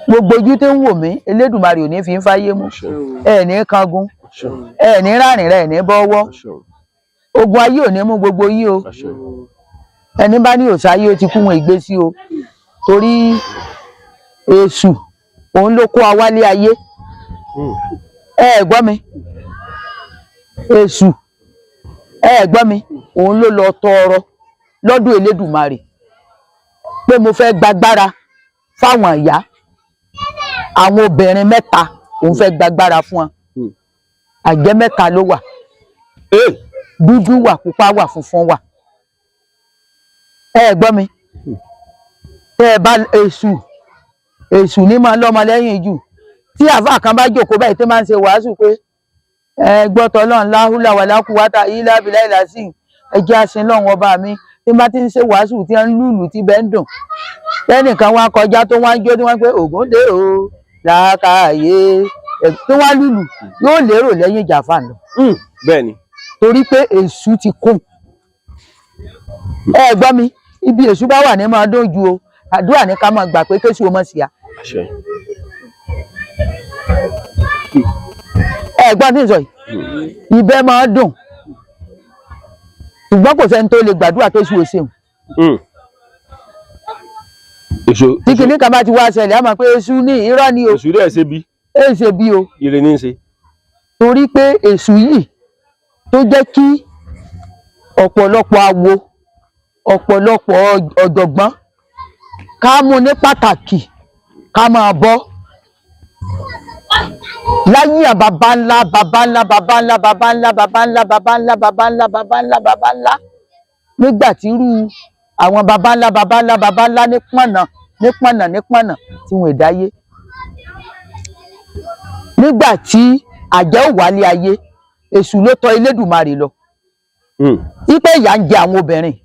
gbogbo ojú tó ń wò mí Elédùmarè ò ní fi ń fáyé mú ẹ ní kangun ẹ ní rárìn rẹ ní bọ́wọ́ ogun ayé ò ní mú gbogbo yín o ẹni bá ní òsáyé ó ti kú wọn ìgbésí o torí èṣù òun ló kó awálé ayé ẹ gbọ́ mi èṣù ẹ gbọ́ mi òun ló lọ tọrọ lọ́dún Elédùmarè pé mo fẹ́ gbàgbára fáwọn ìyá àwọn obìnrin mẹ́ta òun fẹ́ gbàgbára fún wọn àjẹ́ mẹ́ta ló wà dúdú wà pupa wà funfun wà ẹ gbọ́ mi tẹ́ ẹ bá èṣù ní máa lọ́mọ lẹ́yìn jù tí àfáà kan bá jókòó báyìí tó máa ń ṣe wàásù pé ẹ gbọ́ tọ́lọ́run láhùlà wà lákùúwátà yìí lábìlá ìlàsì ẹjẹ́ àṣìn lọ́hùn ọba mi tí bá ti ń ṣe wàásù tí wọ́n ń lùlù tí bẹ́ẹ̀ ń dùn lẹ́nìkan wá kọjá tó wá ń jó tí wọ́n pé Ògúndé o làákàyè tí wọ́n lùlù yóò lérò lẹ́yìn ìjàfà lọ. bẹ́ẹ̀ni. torí pé èṣù ti kún ẹ gbọ́ mi ibi èṣù bá wà ní máa dún ju o àdúrà ní ká máa gbà pé kéṣù o mọ̀ sí a. ẹ gbọ́ ní ìsọ̀ yìí ibẹ̀ máa dùn ṣùgbọ́n kò sẹ́ni tó lè gbàdúrà tó ṣù òṣèlú. tí kìnìún kan bá ti wá ṣẹlẹ̀ á mọ̀ pé èṣù ní irọ́ ni o. èṣù rẹ̀ ṣe bí. ẹ ṣe bí o. ire ní í ṣe. torí pé èṣù yìí tó jẹ́ kí ọ̀pọ̀lọpọ̀ awo ọ̀pọ̀lọpọ̀ ọ̀jọ̀gbọ́n ká mú ní pàtàkì ká máa bọ́ láyé baba ńlá baba ńlá baba ńlá baba ńlá baba ńlá baba ńlá baba ńlá baba ńlá baba ńlá nígbà tí irú àwọn baba ńlá baba ńlá baba ńlá ní pọ̀nà tí wọn ìdáyé nígbà tí àjẹ́ ò wálé ayé èṣù ló tọ̀ Elédùmarè lọ ipe ìyà ń jẹ àwọn obìnrin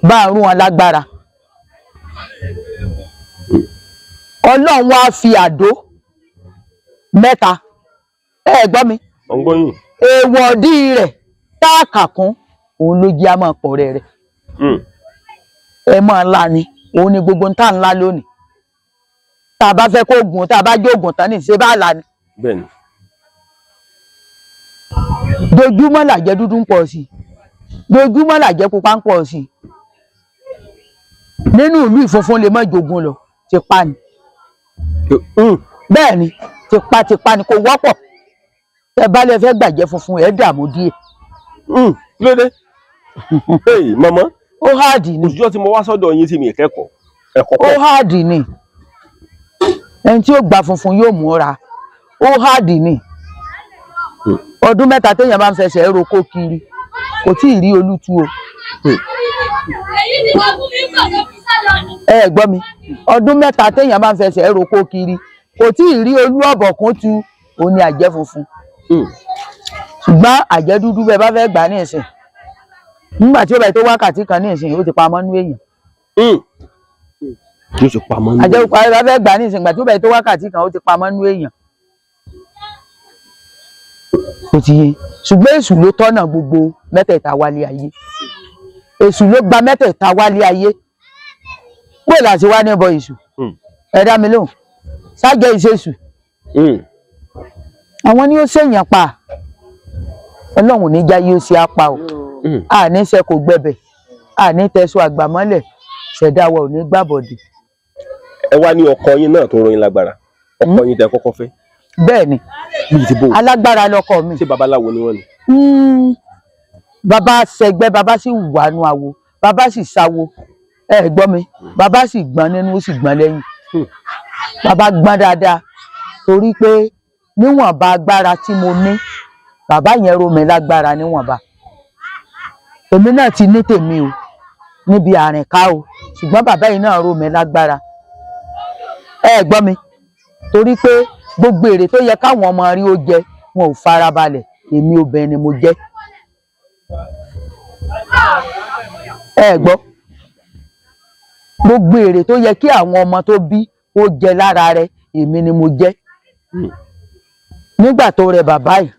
bá ń rún wọn lágbára Ọlọ́run wá fi àdó mẹ́ta ẹ gbọ́ mi èèwọ̀ dí rẹ̀ táàkà kún òun ló jí a máa pọ̀ rẹ̀ ẹ máa ńlá ni òun ni gbogbo ń tà ńlá lónìí tá a bá fẹ́ kó gùn tá a bá jóògùn tán ní ṣe bá là ni. bẹ́ẹ̀ni. dojúmọ́ làjẹ́ dúdú ń pọ̀ sí i dojúmọ́ làjẹ́ pupa ń pọ̀ sí i nínú ìlú ìfunfun lè má jogun lọ ti pa ni bẹ́ẹ̀ ni tipátipá ni kò wọ́pọ̀ tẹ bá lè fẹ́ gbàjẹ́ funfun ẹ̀ dààmú díẹ̀. lóde mọ̀mọ́ ó háàdì ni òṣìṣẹ́ tí mo wá sọ́dọ̀ yín tí mi kẹ́kọ̀ọ́ ẹ̀kọ́ pọ̀. ó háàdì ni ẹni tí ó gba funfun yóò múra ó háàdì ni ọdún mẹ́ta téèyàn bá ń fẹsẹ̀ roko kiri kò tí ì rí olútu o. ẹ gbọ́ mi ọdún mẹ́ta téèyàn bá ń fẹsẹ̀ roko kiri kò tí ì rí olú ọ̀bọ̀kún tu òun ni àjẹ́ funfun ṣùgbọ́n àjẹ́ dúdú bẹ́ẹ̀ bá fẹ́ gbà ní ìsìn nígbà tí ó bá tó wákàtí kan ní ìsìn ó ti pamọ́ nú èèyàn. àjẹ́ pupa bá fẹ́ gbà ní ìsìn nígbà tí ó bá tó wákàtí kan ó ti pamọ́ nú èèyàn. ó ti yé ṣùgbọ́n èṣù ló tọ́nà gbogbo mẹ́tẹ̀ẹ̀ta wálé ayé èṣù ló gba mẹ́tẹ̀ẹ̀ta wálé ayé pé láti wá ní ẹbọ èṣù ẹ dá mi lóhùn ságẹ ìṣèṣù àwọn ni ó ṣèyàn pa Ọlọ́run ní já yóò ṣe apá o àní ṣe kò gbẹbẹ àní tẹsọ àgbàmọ́lẹ̀ ṣẹ̀dáwọ ò ní gbàbọdè. ẹ wá ní ọkọ yín náà tó ròyìn lágbára ọkọ yín tẹ kọ́kọ́ fẹ́. bẹ́ẹ̀ ni alágbára lọkọ mi. ṣé babaláwo ni wọ́n ni. bàbá ṣẹgbẹ́ bàbá sì wà nù àwo bàbá sì ṣàwo ẹ gbọ́ mi bàbá sì gbọ́n nínú ó sì gbọ́n lẹ́yìn bàbá gbọ́n dáadáa torí pé níwọ̀nba agbára tí mo ní bàbá yẹn ró mi lágbára níwọ̀nba èmi náà ti ní tèmi o níbi àrìnká o ṣùgbọ́n bàbá yìí náà ró mi lágbára ẹ gbọ́ mi torí pé gbogbo èrè tó yẹ káwọn ọmọ rí ó jẹ wọn ò farabalẹ̀ èmi obìnrin ni mo jẹ́ ẹ gbọ́ gbogbo èrè tó yẹ kí àwọn ọmọ tó bí ó jẹ lára rẹ̀ èmi ni mo jẹ́ nígbà tó rẹ bàbá yìí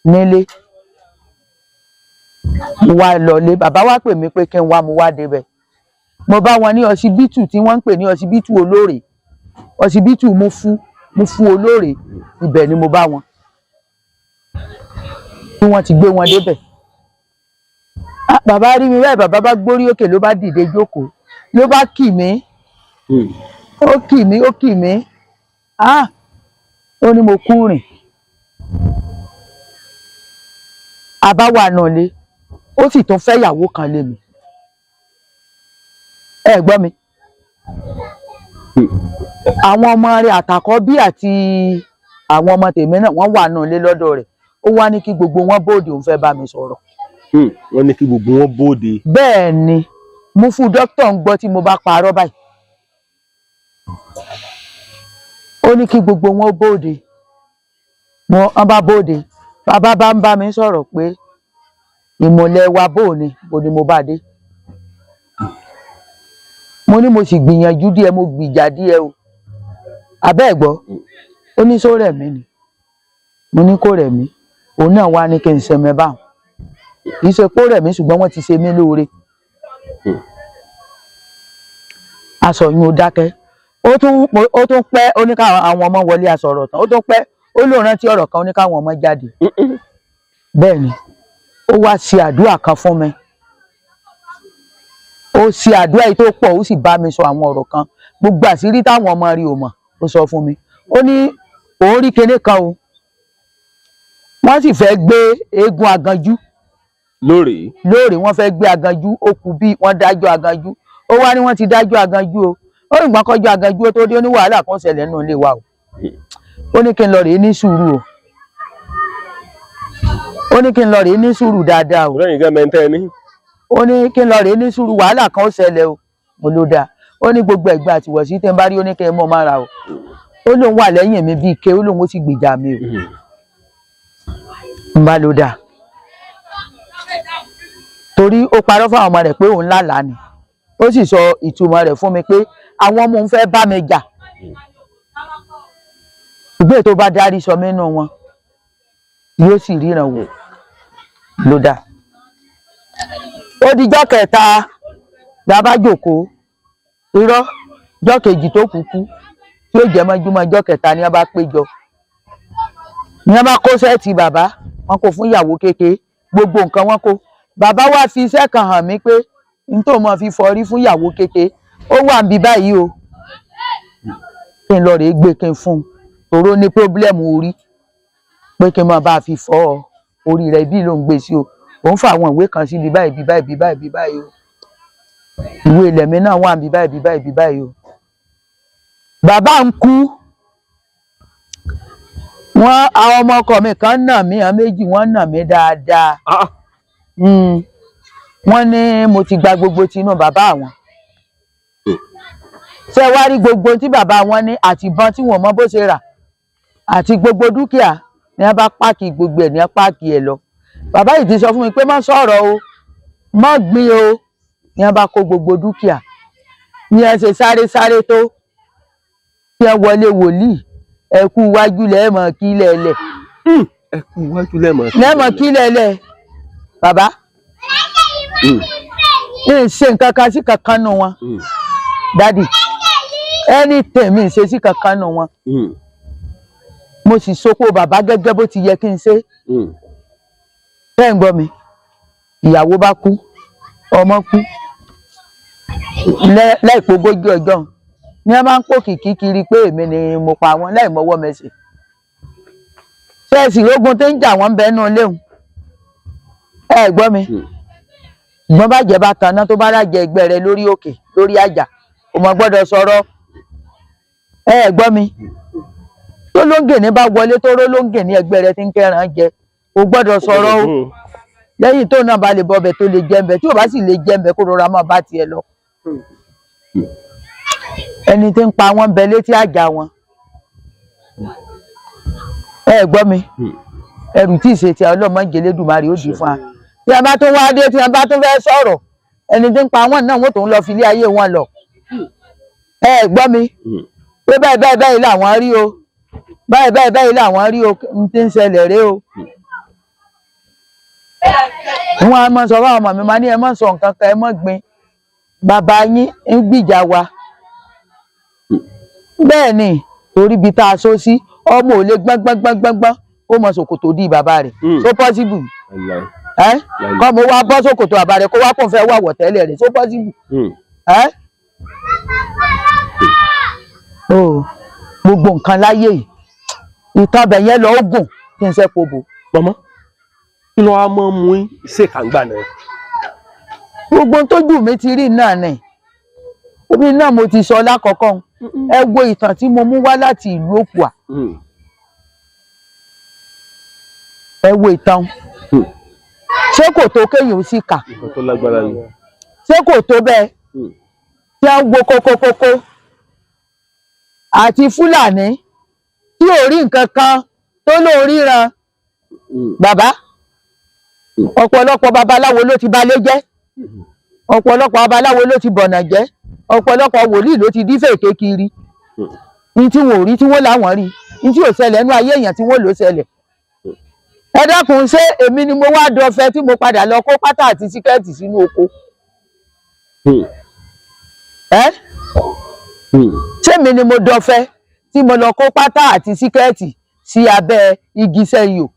nílé mo wá lọlé bàbá wa pè mí pé kí n wá mo wá débẹ̀ mo bá wọn ní ọsibítù tí wọ́n ń pè ní ọsibítù olóore ọsibítù Mufu olóore ibẹ̀ ni mo bá wọn tí wọ́n ti gbé wọn débẹ̀. Bàbá rí mi bẹ́ẹ̀, bàbá bá gbórí òkè ló bá dìde jókòó ló bá kì mí ó kì mí ó ní mo kú rìn. Àbáwá náà lé ó sì tún fẹ́ ìyàwó kan lé mi. Ẹ gbọ́ mi, àwọn ọmọ rẹ̀ àtàkọ́bí àti àwọn ọmọ tèmi náà wọ́n wà náà lé lọ́dọ̀ rẹ̀. Ó wá ní kí gbogbo wọn bóde, òun fẹ́ bá mi sọ̀rọ̀. Wọ́n ní kí gbogbo wọn bóde. Bẹ́ẹ̀ ni Mufu dókítà ń gbọ́ tí mo bá parọ́ báyìí. Ó ní kí gbogbo wọn bóde, wọ́n bá bóde. Bàbá bá ń bá mi sọ̀rọ̀ pé ìmọ̀lẹ̀ wa bò ni mo bá dé. Mo ní mo sì gbìyànjú díẹ̀, mo gbìjà díẹ̀ o. Abẹ́ ẹ̀ gbọ́, ó ní só rẹ̀ mí ni. Mo ní kó rẹ̀ mí. Òun náà wá ní kí n sẹmẹ báwọn. Kì í ṣe kó rẹ̀ mí ṣùgbọ́n wọ́n ti ṣe mí lóore. Aṣọ yín ó dákẹ́. Ó tún pẹ́, ó ní káwọn àwọn ọmọ wọlé asọ̀rọ̀ tán. Ó tún pẹ́, ó lóun rántí ọ̀rọ̀ kan, ó ní káwọn ọmọ jáde. Bẹ́ẹ̀ ni, ó wá ṣe àdúrà kan fún mi. Ó ṣe àdúrà yìí tó pọ̀, ó sì bá mi sọ àwọn ọ̀rọ̀ kan. Gbogbo àṣírí táwọn ọmọ rí ò mọ̀, ó sọ fún mi. Ó ní òun rí kinní kan o. Wọ́n sì fẹ́ gbé eégún Aganjú. Lóòrè wọ́n fẹ́ gbé Aganjú, ó kù bí wọ́n dájọ́ Aganjú. Ó wá ní wọ́n ti dájọ́ Aganjú o. Ó ní ìgbọ́n kọjọ́ Aganjú ó tó dé, ó ní wàhálà kan ṣẹlẹ̀ nínú ilé wa o. Ó ní kí n lọ rèé ní sùúrù o. Ó ní kí n lọ rèé ní sùúrù dáadáa o. lẹ́yìn gan mẹ́ntẹ́ ní. Ó ní kí n lọ rèé ní sùúrù, wàhálà kan ó ṣẹlẹ̀ o. Mo ló dáa. Ó ní gbogbo ẹ̀gbẹ́ àti wọ̀sí tẹ́ ń bá rí, ó ní kí n mọ̀ mára o. Ó lóun wà lẹ́yìn mi bíi ike, ó lóun ó sì gbèjà mi o. Ń bá ló dáa. Torí ó parọ́ fún àwọn ọmọ rẹ̀ pé òun lálàá ni. Ó sì sọ ìtumọ̀ rẹ̀ fún mi pé àwọn ọmọ òun fẹ́ bá mi jà. Ìgbé tó bá darí sọ mí nínú wọn yóò sì ríran wò ló dáa. Ó dijọ́ kẹta la bá jókòó, irọ́ jọ́ kejì tó kúkú tí ó jẹ́ mọ́júmọ́ jọ́ kẹta ni a bá péjọ. Ni a bá kó sẹ́ẹ̀tì bàbá, wọn kò fún ìyàwó kékeré, gbogbo nǹkan wọn kó. Bàbá wá fi iṣẹ́ kan hàn mí pé n tó mọ̀ fi fọrí fún ìyàwó kékeré ó wà níbí báyìí o. Kí n lọ rèé gbé kí n fún un. Tòró ní pírọ́blẹ́mù orí pé kí n máa bá a fi fọ́ orí rẹ̀ bí ló ń gbé sí o. Òun fà àwọn ìwé kan sí bí báyìí o. Ìwé ilẹ̀ mi náà wà bí báyìí o. Bàbá ń kú. Àwọn ọmọ ọkọ mi kan nà mí, àwọn méjì wọ́n nà mí dáadáa. Wọ́n ní mo ti gba gbogbo tinú bàbá àwọn. Ṣé wá rí gbogbo tí bàbá wọn ní àti ìbọn tí wọ́n mọ bó ṣe rà àti gbogbo dúkìá ni wọ́n bá páàkì gbogbo ẹ̀ ní wọ́n páàkì ẹ̀ lọ. Bàbá yìí ti sọ fún mi pé má sọ̀rọ̀ o, má gbin o, ni wọ́n bá kó gbogbo dúkìá. Ní ẹ ṣe sáré tó tí wọ́n wọlé wòlíì, ẹkú iwájú lẹ́ẹ̀mọ̀ kí lẹ́ẹ̀lẹ̀. Ẹkú iwájú lẹ́ẹ̀mọ̀ kí lẹ́ẹ̀lẹ̀. Bàbá ní ṣe nǹkan kan sí kankan nù wọn. Dádì anything mi ṣe sí kankan nù wọn. Mo sì sopó bàbá gẹ́gẹ́ bó ti yẹ kí n ṣe. Bẹ́ẹ̀ ń gbọ́ mi, ìyàwó bá kú, ọmọ kú, láìpẹ́ ogójì ọjọ́ ni wọ́n máa ń pò kìkì kiri pé èmi ni mo pa wọn láì mọ́wọ́ mẹ́sì. Ṣẹ́ẹ̀sì rógun tó ń jà wọ́n bẹ́ẹ̀ nù léwu. Ẹ gbọ́ mi, ìgbọ́n bàjẹ́ bá tanná tó bá rájẹ ẹgbẹ́ rẹ lórí òkè lórí àjà, kò mọ̀ gbọ́dọ̀ sọ̀rọ̀. Ẹ gbọ́ mi, tó lóńgè ní bá wọlé tó ró lóńgè ní ẹgbẹ́ rẹ tí ń kẹran jẹ, kò gbọ́dọ̀ sọ̀rọ̀ o. Lẹ́yìn tó náà bá lè bọbẹ̀ tó lè jẹ́ńbẹ̀, tí ò bá sì lè jẹ́ńbẹ̀ kó rọra máa bá tiẹ̀ lọ. Ẹni tí ń pa wọ́n bẹ létí àjà wọn. Ẹ gbọ́ mi, ẹrù tí ìṣe tí Ọlọ́mọ Elédùmarè ó dì fún wa. Tí a bá tún wá dé, tí a bá tún fẹ́ sọ̀rọ̀, ẹni tí ń pa wọ́n náà wọ́n tó ń lọ fi ilé ayé wọn lọ. Ẹ gbọ́ mi, pé báyìí làwọn rí o, báyìí làwọn rí o, n tí ń ṣẹlẹ̀ rèé o. Wọ́n á máa sọ fún àwọn ọmọ mi, máa ní ẹ má sọ nǹkan kan, ẹ má gbin. bàbá yín ń gbìjà wa bẹ́ẹ̀ ni torí ibi tá a sọ sí ọmọ ò lè gbọ́ngbọ́ngbọ́ngbọ́n ó mọ ṣòkòtò di bàbá rẹ̀ so possible kọ́ mo wá bọ́ ṣòkòtò bàbá rẹ̀ kó wá pọ̀ fẹ́ wà wọ̀ tẹ́lẹ̀ rẹ̀ so possible gbogbo nǹkan láyé yìí ìtàn bẹ̀ yẹn lọ gùn kí n ṣe kó bò. màmá kí ló wá mọ́ mú ṣèkàǹgbà náà. gbogbo tójú mi ti rí náà nì omi náà mo ti sọ lákọ̀ọ́kọ́ ẹ wo ìtàn tí mo mú wá láti ìlú Òkùà ẹ wo ìtàn ṣé kò tó kéèyàn ó sì kà ṣé kò tó bẹ́ẹ̀ tí a ń wo kókókókó àti Fúlàní tí ò rí nǹkan kan tó lóun ríran bàbá ọ̀pọ̀lọpọ̀ babaláwo ló ti balẹ̀ jẹ́ ọ̀pọ̀lọpọ̀ babaláwo ló ti bọ̀nà jẹ́ ọ̀pọ̀lọpọ̀ wòlíì ló ti dífèké kiri ní tí wọn ò rí tí wọn láwọn rí ní tí ò ṣẹlẹ̀ nú ayé èèyàn tí wọn ló ṣẹlẹ̀ ẹ dákun ṣé èmi ni mo wá dọ̀fẹ́ tí mo padà lọ kó pátá àti síkẹ́ẹ̀tì sínú oko ṣé mi ni mo dọ̀fẹ́ tí mo lọ kó pátá àti síkẹ́ẹ̀tì sí abẹ́ igi sẹ́yìn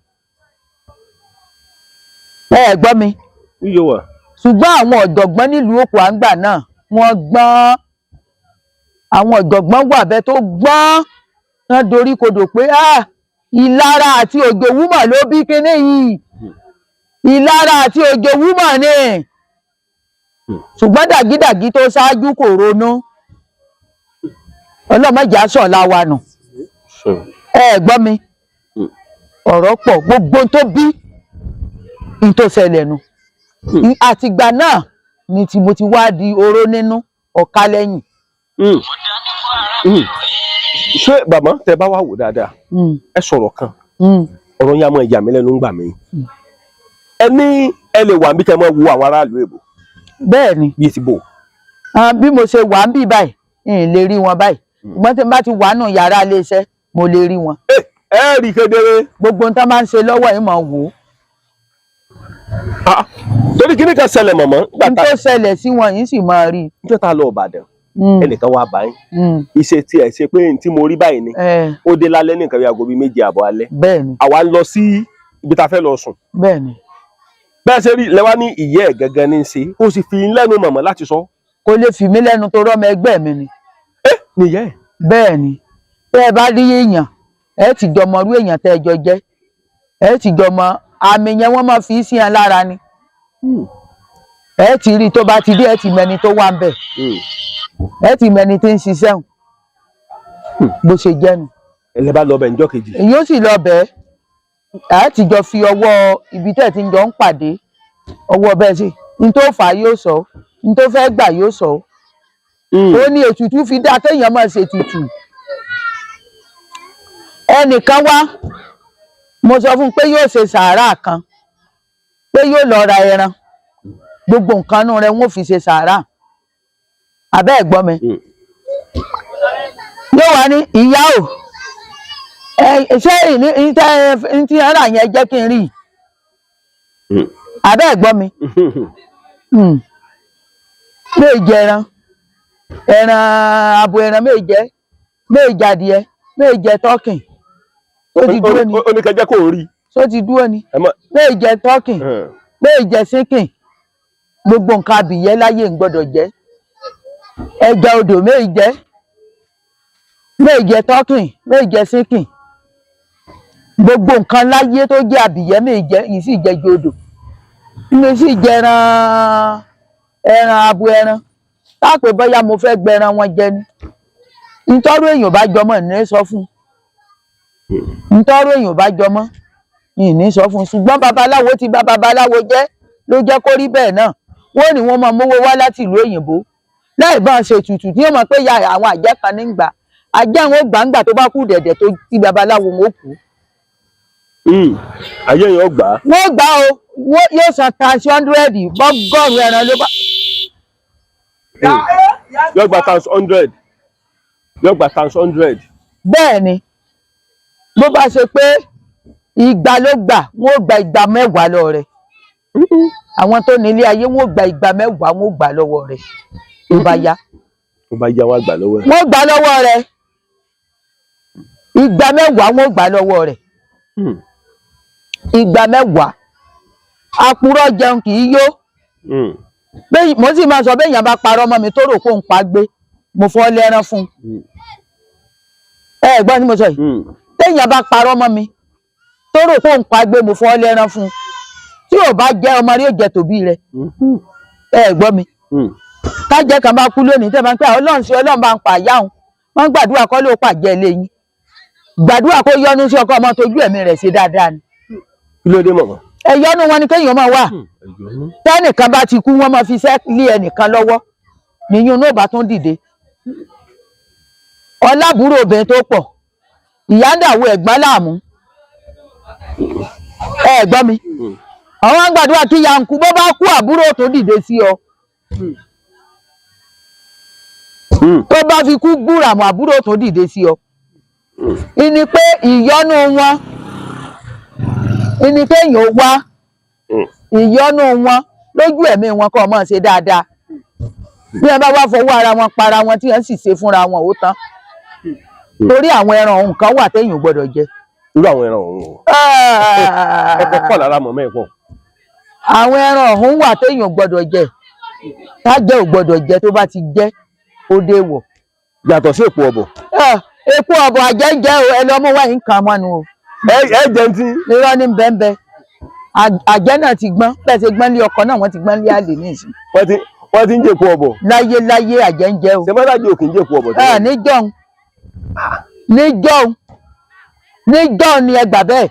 ẹ gbọ́ mi ṣùgbọ́n àwọn ọ̀jọ̀gbọ́n nílùú Òkùà àǹgbà náà wọ́n gbọ́n àwọn ọ̀jọ̀gbọ́n wà bẹ́ẹ̀ tó gbọ́n wọ́n dorí kodò pé ìlara àti òjòwúmọ̀ ló bí kíní yìí ìlara àti òjòwúmọ̀ ni ṣùgbọ́n dàgídàgí tó ṣáájú kò ronú ọlọ́mọjà sọ̀la wa nù ẹ gbọ́ mi ọ̀rọ̀ pọ̀ gbogbo tó bí n tó ṣẹlẹ̀ nu àtìgbà náà ni tí mo ti wá di oró nínú ọ̀ka lẹ́yìn. ṣé bàbá tẹ bá wà wò dáadáa ẹ sọ̀rọ̀ kan ọ̀rọ̀ yẹn á mọ ìyá mi lẹ́nu ń gbà mí ẹ ní ẹ lè wà bí kẹ́ mọ́ wo àwọn aráàlú èbò. bẹ́ẹ̀ ni bíi ti bò. bí mo ṣe wà ń bì báyìí n lè rí wọn báyìí ṣùgbọ́n tí n bá ti wà nù yàrá iléeṣẹ́ mo lè rí wọn. ẹ rí kedere. gbogbo nǹkan máa ń ṣe lọ́wọ́ yìí máa wò ó. torí kíní kan ṣẹlẹ̀ mọ̀mọ́. n tó ṣẹlẹ̀ sí wọn yìí sì máa rí. níjọ́ tá a lọ Ìbàdàn ẹnìkan wá bá yín iṣẹ́ tí ẹ ṣe pé tí mo rí báyìí ni ó dé lálẹ́ ní nǹkan bí aago bíi 2 àbọ̀ alẹ́. bẹ́ẹ̀ni. àwa ń lọ sí ibi tá a fẹ́ lọ sùn. bẹ́ẹ̀ni. bẹ́ẹ̀ ṣe rí lẹ́wà ní ìyẹ́ ẹ̀ gangan ní í ṣe ó sì fi lẹ́nu mọ̀mọ́ láti sọ. kò lè fi mí lẹ́nu tó rọ́mọ ẹgbẹ́ mi ni. nìyẹ́ ẹ̀. bẹ́ẹ̀ni tẹ́ ẹ bá rí èèyàn ẹ ti jọmọ irú èèyàn tẹ́ ẹ jọ jẹ́ ẹ ti jọmọ àmì yẹn wọ́n máa fi sí ẹ lára ni ẹ ti rí tó bá ti dé ẹ ti mẹni tó wà ń bẹ̀ ẹ ti mẹni tí ń ṣiṣẹ́ hùn bó ṣe jẹ́ nu. ẹ lè bá lọ bẹ̀ níjọ́ kejì. èyí ó sì lọ bẹ̀ ẹ ti jọ fi ọwọ́ ibi tẹ́ ẹ ti jọ ń pàdé ọwọ́ bẹ́ẹ̀ sí ní tó fà á yóò sọ ní tó fẹ́ gbà yóò sọ ó ní ètùtù fi dá kéèyàn máa ṣe ètùtù. ẹnìkan wá mo sọ fún un pé yóò ṣe sàárà kan pé yóò lọ ra ẹran gbogbo nǹkan nù rẹ̀ wọ́n fi ṣe sàárà abẹ́ ẹ̀gbọ́n mi yóò wá ní ìyá o ṣé ní tí ara yẹn jẹ́ kí n rí abẹ́ ẹ̀gbọ́n mi méje ẹran abo ẹran méje adìẹ méje tọ́kìn ó ti dúró ni ó ní kẹjẹ kó rí ó ti dúró ni méje tọ́kìn méje sínkìn gbogbo nǹkan abìyẹ́ láyé ń gbọ́dọ̀ jẹ́ ẹja odò méje tọ́kìn méje sínkìn gbogbo nǹkan láyé tó jẹ́ abìyẹ́ méje yìí sì jẹ́ ju odò mi sì jẹ ẹran abo ẹran táàpẹ bóyá mo fẹ́ gbẹran wọn jẹ ni nítorí èèyàn bá jọmọ ní sọ fún nítorí èèyàn bá jọmọ ní sọ fún ṣùgbọ́n babaláwo ti bá babaláwo jẹ́ ló jẹ́ kó rí bẹ́ẹ̀ náà wọ́n ní wọ́n máa mówó wá láti ìlú òyìnbó láì bá ń ṣe tutù tí wọ́n mọ̀ pé ya àwọn àjẹ́ kan ní gbà àjẹ́ àwọn gbàǹgbà tó bá kú dẹ̀dẹ̀ tó ti babaláwo wọn ó kú. ayé yẹn ó gbà á. wọ́n gbà ó yóò san times 100 bọ́gọ́rùn-ún ẹran ló bá. yóò gba times 100 yóò gba times 100. bẹ́ẹ̀ ni bó bá ṣe pé igba ló gbà wọ́n ó gba igba mẹ́wàá lọ rẹ̀ àwọn tó nílé ayé wọ́n ó gba igba mẹ́wàá wọ́n ó gbà lọ́wọ́ rẹ̀ tó bá yá. Tó bá yá wá gbà lọ́wọ́ ẹ̀. Wọ́n gbà lọ́wọ́ rẹ̀ ìgbà 10 wọ́n gbà lọ́wọ́ rẹ̀ ìgbà 10. Àpúrọ̀ jẹun kì í yó. Mo sì máa sọ béèyàn bá parọ́ mọ́ mi tó rò kó ń pa gbé mo fọ́ lẹ́rán fún un. Gbọ́ ni mo sọ yìí. Téèyàn bá parọ́ mọ́ mi tó rò kó ń pa gbé mo fọ́ lẹ́rán fún un. Tí ò bá jẹ́ ọmọ rí ò jẹ tòbí rẹ̀. Gbọ́ mi. Tájẹ́ kan bá kú lónìí tẹ́ máa ń pẹ́ Ọlọ́run sí Ọlọ́run bá ń pa àyà òun. Wọ́n gbàdúrà kọ́ ló pàjẹ́ ilé yín. Gbàdúrà kó yọ́nú sí ọkọ ọmọ tójú ẹ̀mí rẹ̀ ṣe dáadáa ni. Kí ló dé mọ̀mọ́? Ẹ̀yọ́nú wọn ni kéèyàn máa wà. Tẹ́nìkan bá ti kú wọ́n máa fi iṣẹ́ lé ẹnìkan lọ́wọ́. Nìyún náà bá tún dìde. Ọlábùrò obìnrin tó pọ̀. Ìyá ń dàwó ẹ̀gbọ́n láàmú. Gbọ́ mi. Àwọn gbàdúrà kí ìyá ń kú bó bá kú àbúrò tó dìde sí ọ. Tó bá fi kú gbúràmù àbúrò tó dìde sí ọ. Ìní pé ìyọ́nú wọn ìní kéèyàn wá ìyọ́nú wọn lójú ẹ̀mí wọn kọ́ máa ṣe dáadáa. Bí ẹ bá wá fọwọ́ ara wọn para wọn tí wọ́n sì ṣe fúnra wọn ó tán. Torí àwọn ẹran ọ̀hún kan wà téèyàn gbọ́dọ̀ jẹ. Irú àwọn ẹran ọ̀hún o. Ẹ̀kọ́ pọ̀ lára mọ̀mọ́ ẹ̀ pọ̀. Àwọn ẹran ọ̀hún wà téèyàn gbọ́dọ̀ jẹ. Tájẹ́ ò gbọ́dọ̀ jẹ tó bá ti jẹ́ ó dé wọ̀. Yàtọ̀ sí èpo ọ̀bọ̀. Èpo ọ̀bọ̀ àjẹ́jẹ́ o ẹlọ́mọ wà ń kàn mọ́nu o. Jẹun tí. Irọ́ ní bẹ́ẹ̀ àjẹ́ náà ti gbọ́n bẹ́ẹ̀ ṣe gbọ́n lé ọkọ náà wọ́n ti gbọ́n lé àlè ní ìsìn. Wọ́n ti ń jẹ èpo ọ̀bọ̀. Láyé àjẹ́ ń jẹ o. Ṣé mọ́tàjì òkè ń jẹ èpo ọ̀bọ̀ tẹ́lẹ̀? Níjọ́un ni ẹ gbà bẹ́ẹ̀.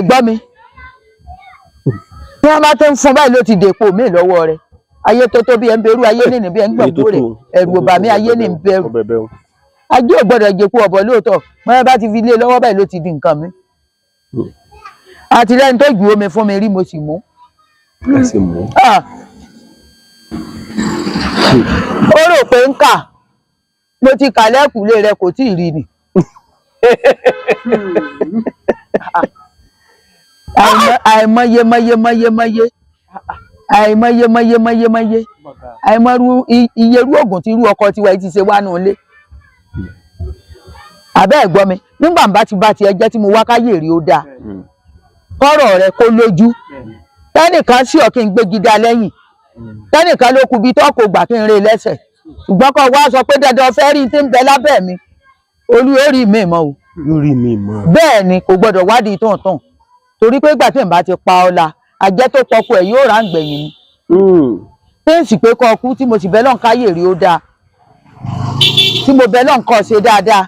Gbọ́ mi. Bí wọ́n bá tó ń fún báyìí ló ti dèpò mí lọ́wọ́ rẹ̀. Ayé tó tó bí ẹ ń berú ayé nìní bí ẹ ń gbọ̀ngbò rẹ̀ ẹ̀rù ọba mi ayé ní ń bẹ̀rù. Ajé ò gbọ́dọ̀ jẹ́kú ọ̀bọ̀ lóòótọ́ wọ́n bá ti fi lé lọ́wọ́ báyìí ló ti di nǹkan mi. Àtìlẹ́yìn tó ju omi fún mi rí mo sì mú. Ó rò pé ń kà mo ti kà lẹ́kùlé rẹ kò tí ì rí ni. Àìmọye iye irú ògùn tí irú ọkọ tiwa ti ṣe wá nù lé. Àbẹ́ gbọ́ mi nígbà bá ti ẹjẹ́ tí mo wá káyè rí ó dáa kọ́rọ̀ rẹ kó lójú tẹ́nìkan sí ọ kí n gbé gidá lẹ́yìn tẹ́nìkan ló kù bí tó kò gbà kí n rè lẹ́sẹ̀ ṣùgbọ́n kọ́ wá sọ pé dandan fẹ́ rí tí ń bẹ lábẹ́ mi olú ó rí mi mọ́ o. Bẹ́ẹ̀ ni kò gbọ́dọ̀ wádìí tọ̀ntàn torí pé ìgbà tí n bá ti pa ọ́ la àjẹ́ tó pọkọ ẹ̀ yóò rà ń gbẹ̀yìn ni. Tí n sì pé kọ́ ọkú tí mo sì bẹ́ lọ́n káyè rí ó dáa tí mo bẹ́ lọ́n kọ́ ṣe dáadáa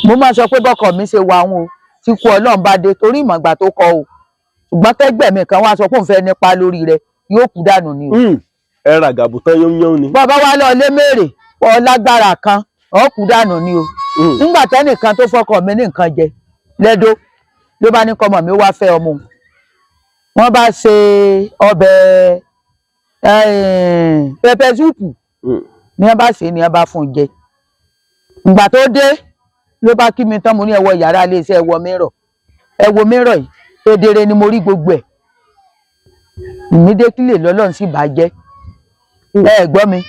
mo máa sọ pé bọ́kọ mi ṣe wà wọn o tí kú Ọlọ́run bá dé torí ìmọ̀gbà tó kọ o ṣùgbọ́n kẹ́gbẹ́ mi kan wá sọ pé òun fẹ́ nípa lórí rẹ yóò kú dànù ni o. Ẹ ra gàbùtán yónyón ni. Bàbá wa lọ lé mèrè ọ lágbára kan ọ kú dànù ni o. Nígbà tẹ́nìkan tó fọkọ mi ní nǹkan jẹ lẹ́dọ́ ló bá ní kọ́mọ mi wá fẹ́ ọmọ wọn bá ṣe ọbẹ̀ pẹpẹ súùpù ní wọn bá ṣe ni wọn bá fún un jẹ ìgbà tó dé ló bá kí mi tán mo ní ẹ wọ yàrá ilé iṣẹ́ ẹ wo mírọ̀ yìí kedere ni mo rí gbogbo ẹ̀ ìmídékílè lọ́lọ́run sì bàjẹ́ gbọ́ mi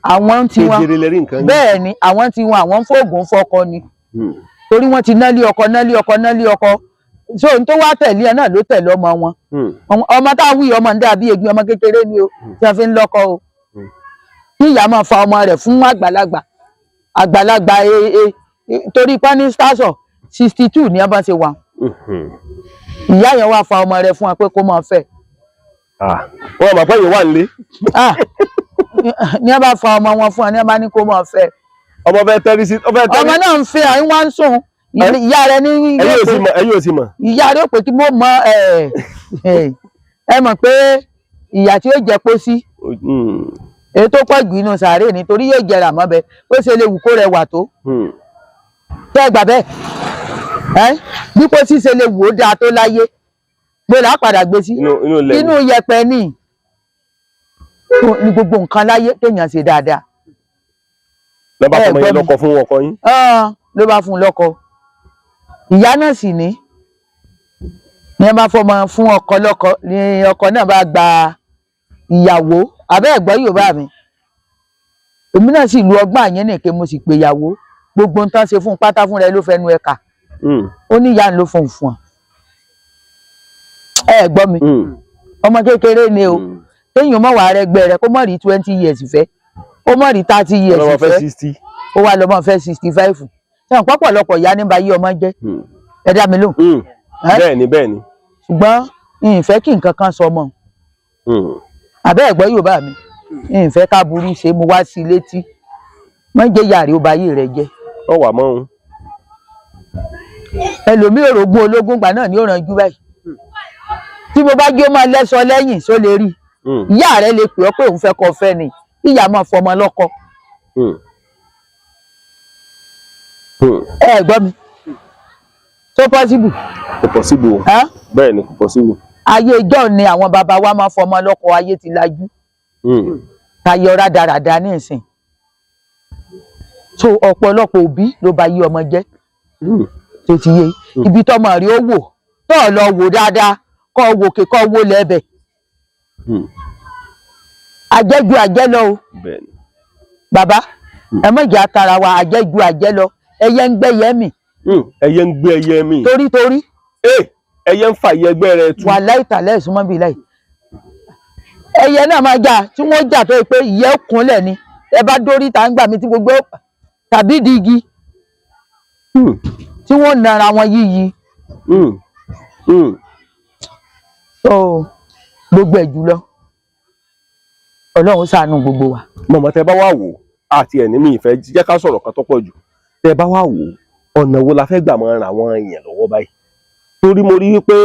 àwọn tí wọn bẹ́ẹ̀ ni àwọn tí wọn àwọn fóògùn fọkọ ni torí wọ́n ti nálé ọkọ so n tó wá tẹ̀lé ẹ náà ló tẹ̀lé ọmọ wọn ọmọ tá a wí ọmọ ń dàbí egbin ọmọ kékeré ni o tí wọ́n fi ń lọ́kọ o kí ìyá máa fa ọmọ rẹ̀ fún àgbàlagbà torí pani stasọ 62 ní ọba ṣe wà ìyá yẹn wá fa ọmọ rẹ̀ fún wa pé kó máa fẹ́. Wọ́n máa pẹ́ yìí wà nílé. Ní ọba fa ọmọ wọn fún wa ní ọba ní kó máa fẹ́. Ọmọ fẹ́ tẹ́rí sí. Ọmọ náà ń fẹ́ àyín wá ń sùn ìyá rẹ̀ ní ilé ìpè ẹ̀yin ò sì mọ̀. Ìyá rẹ̀ pé kí mo mọ ẹ mọ̀ pé ìyá tí ó jẹ pósí èyí tó pọ̀ jù inú sàárè nítorí yóò jẹrà mọ́bẹ ó ṣe lè wù kó rẹwà tó. Tẹ́ gbà bẹ́ẹ̀ bí kò sí ṣe lè wò ó dáa tó láyé mo là á padà gbé sí inú yẹ̀pẹ̀ ní gbogbo nǹkan láyé kéèyàn ṣe dáadáa. Ló bá fọmọ yẹn lọ́kọ fún ọkọ yín. Ló bá fún lọ́kọ ìyá náà sì ní ẹ bá fọmọ fún ọkọ lọ́kọ ni ọkọ náà bá gba ìyàwó àbẹ́ ẹ̀gbọ́n Yorùbá mi èmi náà sì lu ọgbọ́n àyẹn nìke mo sì pè ìyàwó gbogbo ń tán ṣe fún pátá fún rẹ ló fẹnu ẹ̀ka ó ní ìyá ló fún ọ ẹ gbọ́ mi ọmọ kékeré ni o téèyàn mọ̀ wà rẹgbẹ́ rẹ kó mọ̀ rí 20 years fẹ́ ó mọ̀ rí 30 years fẹ́ ó wà lọ́mọ fẹ́ 65 ṣé wọn pọ̀pọ̀lọpọ̀ ìyá nígbà yí ọmọ jẹ́ ẹ dá mi lóhùn. bẹ́ẹ̀ni. ṣùgbọ́n ìfẹ́ kí nǹkan kan sọ mọ́ àbẹ́ ẹ̀gbọ́n Yorùbá mi ìfẹ́ ká burú ṣe mo wá sí létí wọ́n jẹ́ yàrá ó ba ayé rẹ̀ jẹ́. ọ wà mọ́ òun. ẹlòmíì orogún ológun gbà náà ni ó ranjú báyìí tí mo bá jẹ́ ó máa lẹ́sọ lẹ́yìn só lè rí ìyá rẹ̀ lè pè ọ́ pé òun fẹ́ kọ́ fẹ́ ni ìyá máa fọmọ lọ́kọ. ẹ gbọ́ mi tó possible. kò possible o bẹ́ẹ̀ ni kò possible. ayé ìjọ ni àwọn bàbá wa máa fọmọ lọ́kọ ayé ti lajú tayọ rádaràda ní ìsìn so ọ̀pọ̀lọpọ̀ òbí ló bá yí ọmọ jẹ́ tó ti yé ibi tọmọ rí ó wò tó lọ wò dáadáa kọ́ wò kí kọ́ wò lẹ́bẹ̀ àjẹjù àjẹ lọ o bàbá ẹ mọ̀ ìjà tara wa àjẹjù àjẹ lọ ẹyẹ ń gbẹ́yẹ mì. ẹyẹ ń gbé ẹyẹ mì. torí. ẹyẹ ń fa ẹyẹgbẹ́ rẹ tú. wà láìtàlẹ́ ìsúnmọ́ bíi láì. ẹyẹ náà máa jà tí wọ́n jà tó pé ìyẹ́ kúnlẹ̀ ni ẹ bá dórí ta ń gbà mí tí gbogbo tàbí di igi tí wọ́n nara wọn yíyí. gbogbo ẹ̀ jùlọ Ọlọ́run ṣàánú gbogbo wa. mọ̀mọ́ tẹ bá wà wò àti ẹ̀ ní mi ìfẹ́ jẹ́ ká sọ̀rọ̀ kan tó pọ̀ jù tẹ bá wà wò ọ̀nà wo la fẹ́ gbà máa ran àwọn èèyàn lọ́wọ́ báyìí torí mo rí wípé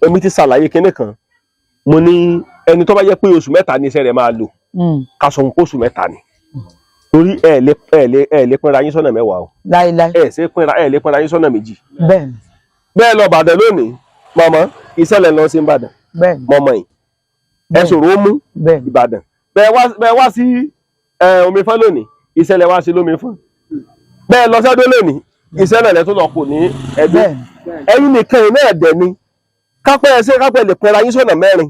èmi ti ṣàlàyé kinní kan mo ní ẹni tó bá jẹ́ pé oṣù mẹ́ta ní iṣẹ́ rẹ̀ máa lò ká sọ fún oṣù mẹ́ta ni torí ẹ lè pínra yín sọ́nà mẹ́wàá o láíláí ẹ lè pínra yín sọ́nà méjì bẹ́ẹ̀ni bẹ́ẹ̀ lọ Ìbàdàn lónìí mọ̀mọ́ ìṣẹ̀lẹ̀ lọ sí Ìbàdàn mọ̀mọ́ yìí ẹ sọ̀rọ̀ ó mú Ìbàdàn bẹ́ẹ̀ wá sí omi fún lónìí ìṣẹ̀lẹ̀ wá sí lómi fún bẹ́ẹ̀ lọ sẹ́dọ̀ lónìí ìṣẹ̀lẹ̀ lẹ́tọ́ lọ kò ní ẹgbẹ́ ẹ̀yin nìkan náà dẹ̀ ni kápẹ́ lè pẹ́ra yín sọ́nà mẹ́rin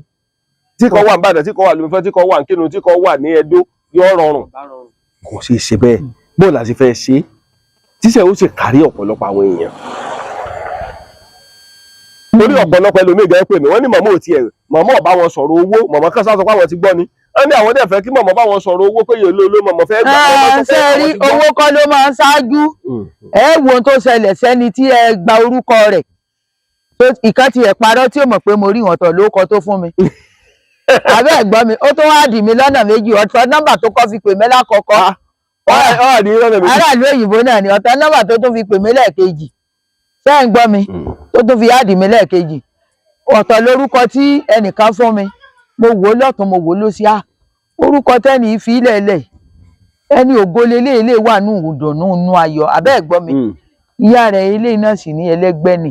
tí kò wà ní Ìbàdàn tí kò wà lómi fún tí kò wà ní Kírun tí kò wà ní Ẹdó yóò rọrùn kò ṣeé ṣe bẹ́ẹ̀ bóòlù àti fẹ́ ṣe tíṣẹ́ ó sì kárí ọ̀pọ̀lọpọ̀ àwọn èèyàn torí ọ̀pọ̀lọpọ̀ ẹlòmíì gẹ́gẹ́ pé mi wọ́n ní mọ̀mọ́ ò tiẹ̀ mọ̀mọ́ ọ̀bá wọn sọ̀rọ̀ owó mọ̀mọ́ kan sá sọ pé àwọn ti gbọ́ ni wọ́n ní àwọn dẹ̀ fẹ́ kí mọ̀mọ́ bá wọn sọ̀rọ̀ owó pé yèlò ló mọ̀mọ́ fẹ́ gbà. ṣe rí owó kọ́ ló máa ń ṣáájú ẹ wo ohun tó ṣẹlẹ̀ sẹ́ni tí ẹ gba orúkọ rẹ̀ ìkan ti ẹ̀ parọ́ tí ó mọ̀ pé mo rí wọn tọ̀ lóko tó fún mi àbẹ́ ẹ̀gbọ́n mi ó tún wá dì mí lọ́nà méjì ọ̀tọ̀ nọ́mbà tó kọ́ fi pè mí lákọ̀ọ́kọ́ aráàlú òyìnbó náà ni ọ̀tọ̀ nọ́mbà tó tún fi pè mí lẹ́ẹ̀kejì ṣé ń gbọ́ mi tó tún fi yáàdì mi lẹ́ẹ̀kejì ọ̀tọ̀ lórúkọ tí ẹnìkan fún mi mo wò ó lọ́tún mo wò ó lósì orúkọ tẹ́ni fi lẹ̀lẹ̀ ẹni ògolé ilé wà nù ìdùnnú nù ayọ̀ àbẹ́ ẹ̀gbọ́n mi ìyá rẹ̀ ilé náà sì ní ẹlẹ́gbẹ́ ni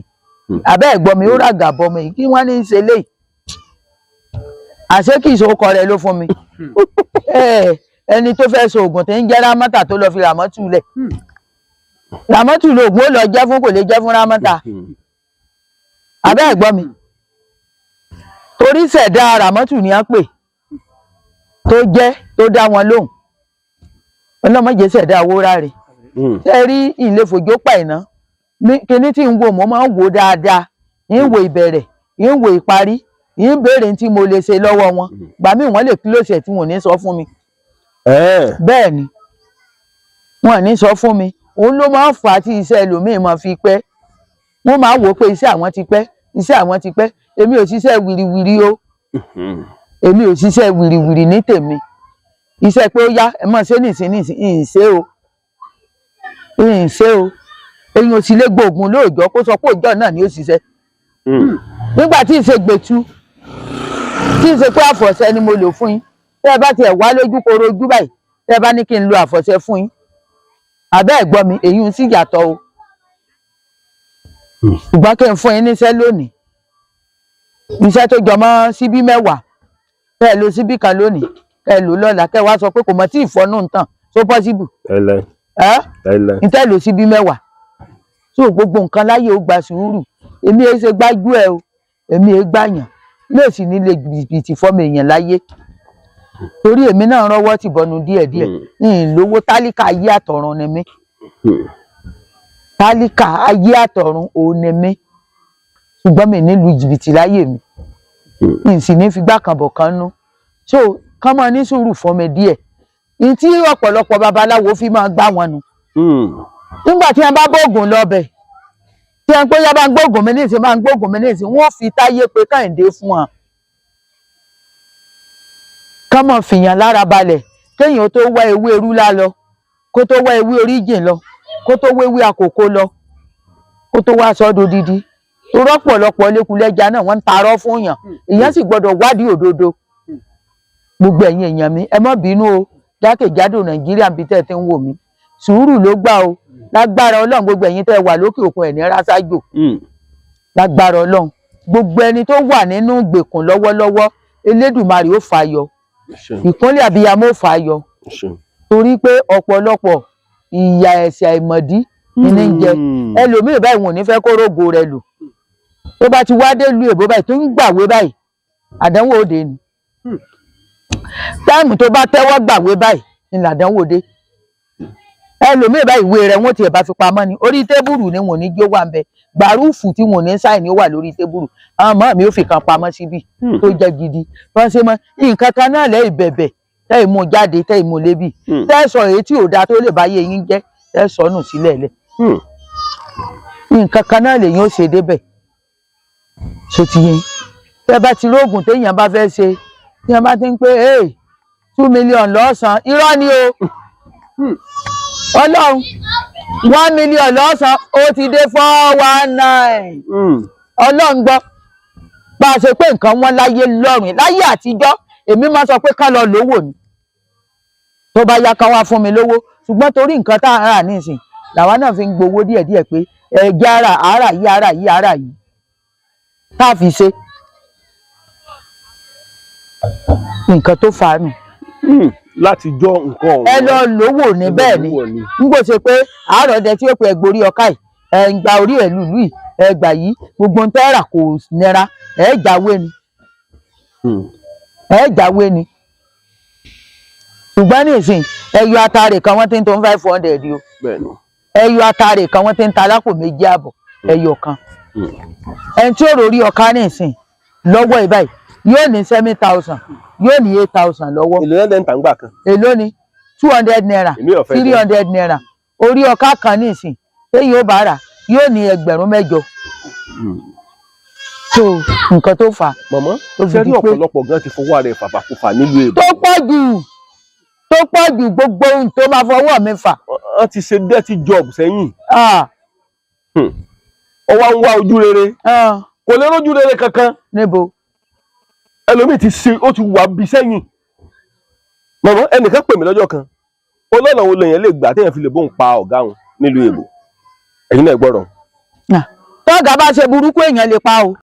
àbẹ́ ẹ̀gbọ́n mi ó ràgà bọ́ mi kí wọ́n ní í ṣe léyìí àṣé kì í ṣokọ rẹ̀ ló fún mi ẹni tó fẹ́ so oògùn tí ń jẹ́ Rámọ́tà tó lọ fi Ràmọ́tù lẹ̀ Ràmọ́tù lóògùn ó lọ jẹ́ fún kò lè jẹ́ fún Rámọ́tà àbẹ́ ẹ̀gbọ́n mi torí ṣẹ̀dá Ràmọ́tù ni a pè tó jẹ́ tó dá wọn lóhùn ọlọ́mọdé ṣẹ̀dá owó ráre ṣe rí ilé fòjó pa iná kíní tí ń wò mo máa ń wò dáadáa ń wò ìbẹ̀rẹ̀ ń wò ìparí ń béèrè tí mo lè ṣe lọ́wọ́ wọn gbà mí wọ́n lè kílòsì ẹ̀ tí wọ́n ní sọ fún mi bẹ́ẹ̀ ni wọ́n ní sọ fún mi òun ló máa ń fà á tí iṣẹ́ ẹlòmíì máa fi pẹ́ wọ́n máa wò ó pé iṣẹ́ àwọn ti pẹ́ iṣẹ́ àwọn ti pẹ́ èmi ò ṣiṣẹ́ wìrìwìrì o èmi ò ṣiṣẹ́ wìrìwìrì ní tèmi iṣẹ́ pé ó yá ẹ mọ̀ ṣe nìsín ìṣe o èyàn ò sì lè gbóògùn lóòjọ́ kó sọ pé òòjọ́ náà ni ó ṣiṣẹ́ nígbà tí ìṣe gbẹ̀tu tí ìṣe pé àfọ̀ṣẹ ni mo lò fún yín tẹ́ ẹ bá tiẹ̀ wá lójú koro ojú báyìí tẹ́ ẹ bá ní kí n lo àfọ̀ṣẹ fún yín àbẹ́ ẹ̀gbọ́n mi èyí ń sì yàtọ̀ o ṣùgbọ́n kí n fún yín níṣẹ́ lónìí iṣẹ́ tó jọmọ́ síbí mẹ́wàá kẹ́ ẹ lo síbí kan lónìí kẹ́ ẹ lò lọ́la kẹ́ ẹ wá sọ pé kò mọ̀ tí ìfọ́nù ń tàn so possible ìtẹ́ lò síbí mẹ́wàá so gbogbo nǹkan láyé ó gba sùúrù èmi èé ṣe gbájú ẹ o èmi èé gbàyàn lè sì nílé jìbìtì fọ́mọ èèyàn láyé torí èmi náà rọ́wọ́ ti bọnu díẹ̀díẹ̀ ìlówó tálíkà ayé àtọ̀run ni mí tálíkà ayé àtọ̀run òun ni mí ṣùgbọ́n mi nílùú jìbìtì láyé mi ìsìn ní fi gbá kan bọ̀ kan nú so kán máa ní sùúrù fún mi díẹ̀ ní tí ọ̀pọ̀lọpọ̀ babaláwo fi máa gbá wọn nù nígbà tí wọn bá gbóògùn lọ́bẹ̀ tí wọn pé yá bá ń gbóògùn mi ní ìsìn máa ń gbóògùn mi ní ìsìn wọn fi táyé pé Kẹ́hìndé fún wọn kán mọ̀ fìyàn lára balẹ̀ kéèyàn tó wá ewé rúlá lọ kó tó wá ewé oríjìn lọ kó tó wá ewé àkókò lọ kó tó wá sọ́dọ̀ dídí tó rọ́pọ̀lọpọ̀ lékulẹ́ja náà wọ́n ń tarọ́ fún yàn èèyàn sì gbọ́dọ̀ wádìí òdodo gbogbo ẹ̀yin èèyàn mi ẹ má bínú o jákèjádò Nàìjíríà bí tẹ́ ti ń wò mí sùúrù ló gbà o lágbára Ọlọ́run gbogbo ẹ̀yin tẹ́ wà lókè òkun ẹ̀ ní rásájò lágbára Ọlọ́run gbogbo ẹni tó wà nínú ìgbèkùn lọ́wọ́lọ́wọ́ Elédùmarè ó fàyọ ìkúnlẹ̀ àbíyamọ ó fàyọ torí pé ọ̀pọ̀lọpọ̀ ìyà ẹ̀ṣẹ̀ àìmọ̀dí ní jẹ ẹlòmíì báyìí wọn ò ní fẹ́ kó rógo rẹ̀ lò tó bá ti wá dé lu èbó báyìí tó ń gbàwé báyìí àdánwò òde ni táìmù tó bá tẹ́wọ́ gbàwé báyìí ni làdánwò dé ẹlòmíì báyìí ìwé rẹ̀ wọ́n tiẹ̀ bá fi pamọ́ ni orí tébùrù ni wọn ò ní jó wà ń bẹ gbàrúfù tí wọn ò ní sáì ní ó wà lórí tébùrù àwọn ọmọ mi ò fi kan pamọ́ síbi tó jẹ́ gidi wọ́n ṣe mọ́ nǹkan kan náà lẹ́yìn bẹ̀bẹ̀ tẹ́ ìmú jáde tẹ́ ìmú lébi tẹ́ sọ èyí tí ò dáa tó lè bá yé yín jẹ́ tẹ́ sọnù sílẹ̀ lẹ̀ nǹkan kan náà lèyìn ó ṣe débẹ̀ ṣe ti yẹn tẹ́ bá ti rógùn téèyàn bá fẹ́ ṣe tí wọ́n bá ti ń pé 2 million lọ́sàn-án irọ́ ni o Ọlọ́run 1 million lọ́sàn-án ó ti dé 419 Ọlọ́run gbọ́ bá a ṣe pé nǹkan wọn láyé lọ́rùn láyé àtijọ́ èmi máa sọ pé ká lọ lówó ni tó bá yá ká wá fún mi lówó ṣùgbọ́n torí nǹkan tá à ń rà nísìn làwa náà fi ń gbowó díẹ̀díẹ̀ pé ẹ̀jẹ̀ ara yìí tá a fi ṣe nǹkan tó fà á nù. láti jọ nǹkan ọ̀hún. ẹ lọ lówó ní bẹ́ẹ̀ ni n kò ṣe pé àárọ̀ ọdẹ tí ó pe ẹgbòrí ọkà yìí ẹ ń gba orí ẹ̀ lùlù yìí ẹ gbà yìí gbogbo ń tẹ́ra kò nira ẹ jáwé ni ẹ jáwé ni ṣùgbọ́n ní ìsìn ẹyọ atare kan wọ́n ti ń tó 500 o ẹyọ atare kan wọ́n ti ń ta alápò 2.5 ẹyọ kan ẹni tí ó rò rí ọkà ní ìsìn lọ́wọ́ ìbáyìí yóò ní 7,000 yóò ní 8,000 lọ́wọ́. èlò náà lẹ́ńtà ń gbà kan. èlò ni 200 naira 300 naira orí ọkà kan ní ìsìn téyìn ó bá rà yóò ní 8,000. so nǹkan tó fà. mọ̀mọ́ sẹ́rí ọ̀pọ̀lọpọ̀ gan ti fọwọ́ rẹ̀ fàfàkùfà nílùú èbó. tó pọ̀ jù gbogbo ohun tó máa fọwọ́ mi fà. wọ́n ti ṣe dirty job sẹ́yìn. ó wá ń wá ojú rere. kò lè rójú rere kankan. níbo. ẹlòmíì ti ṣe ó ti wà bí sẹ́yìn. mọ̀mọ́ ẹnìkan pè mí lọ́jọ́ kan ó lọ́nà wo lèèyàn lè gbà téèyàn fi lè bóun pa ọ̀gá òun nílùú èbó ẹ̀yin náà gbọ́rọ̀. tọ́gà bá ṣe burúkú èèyàn lè pa o.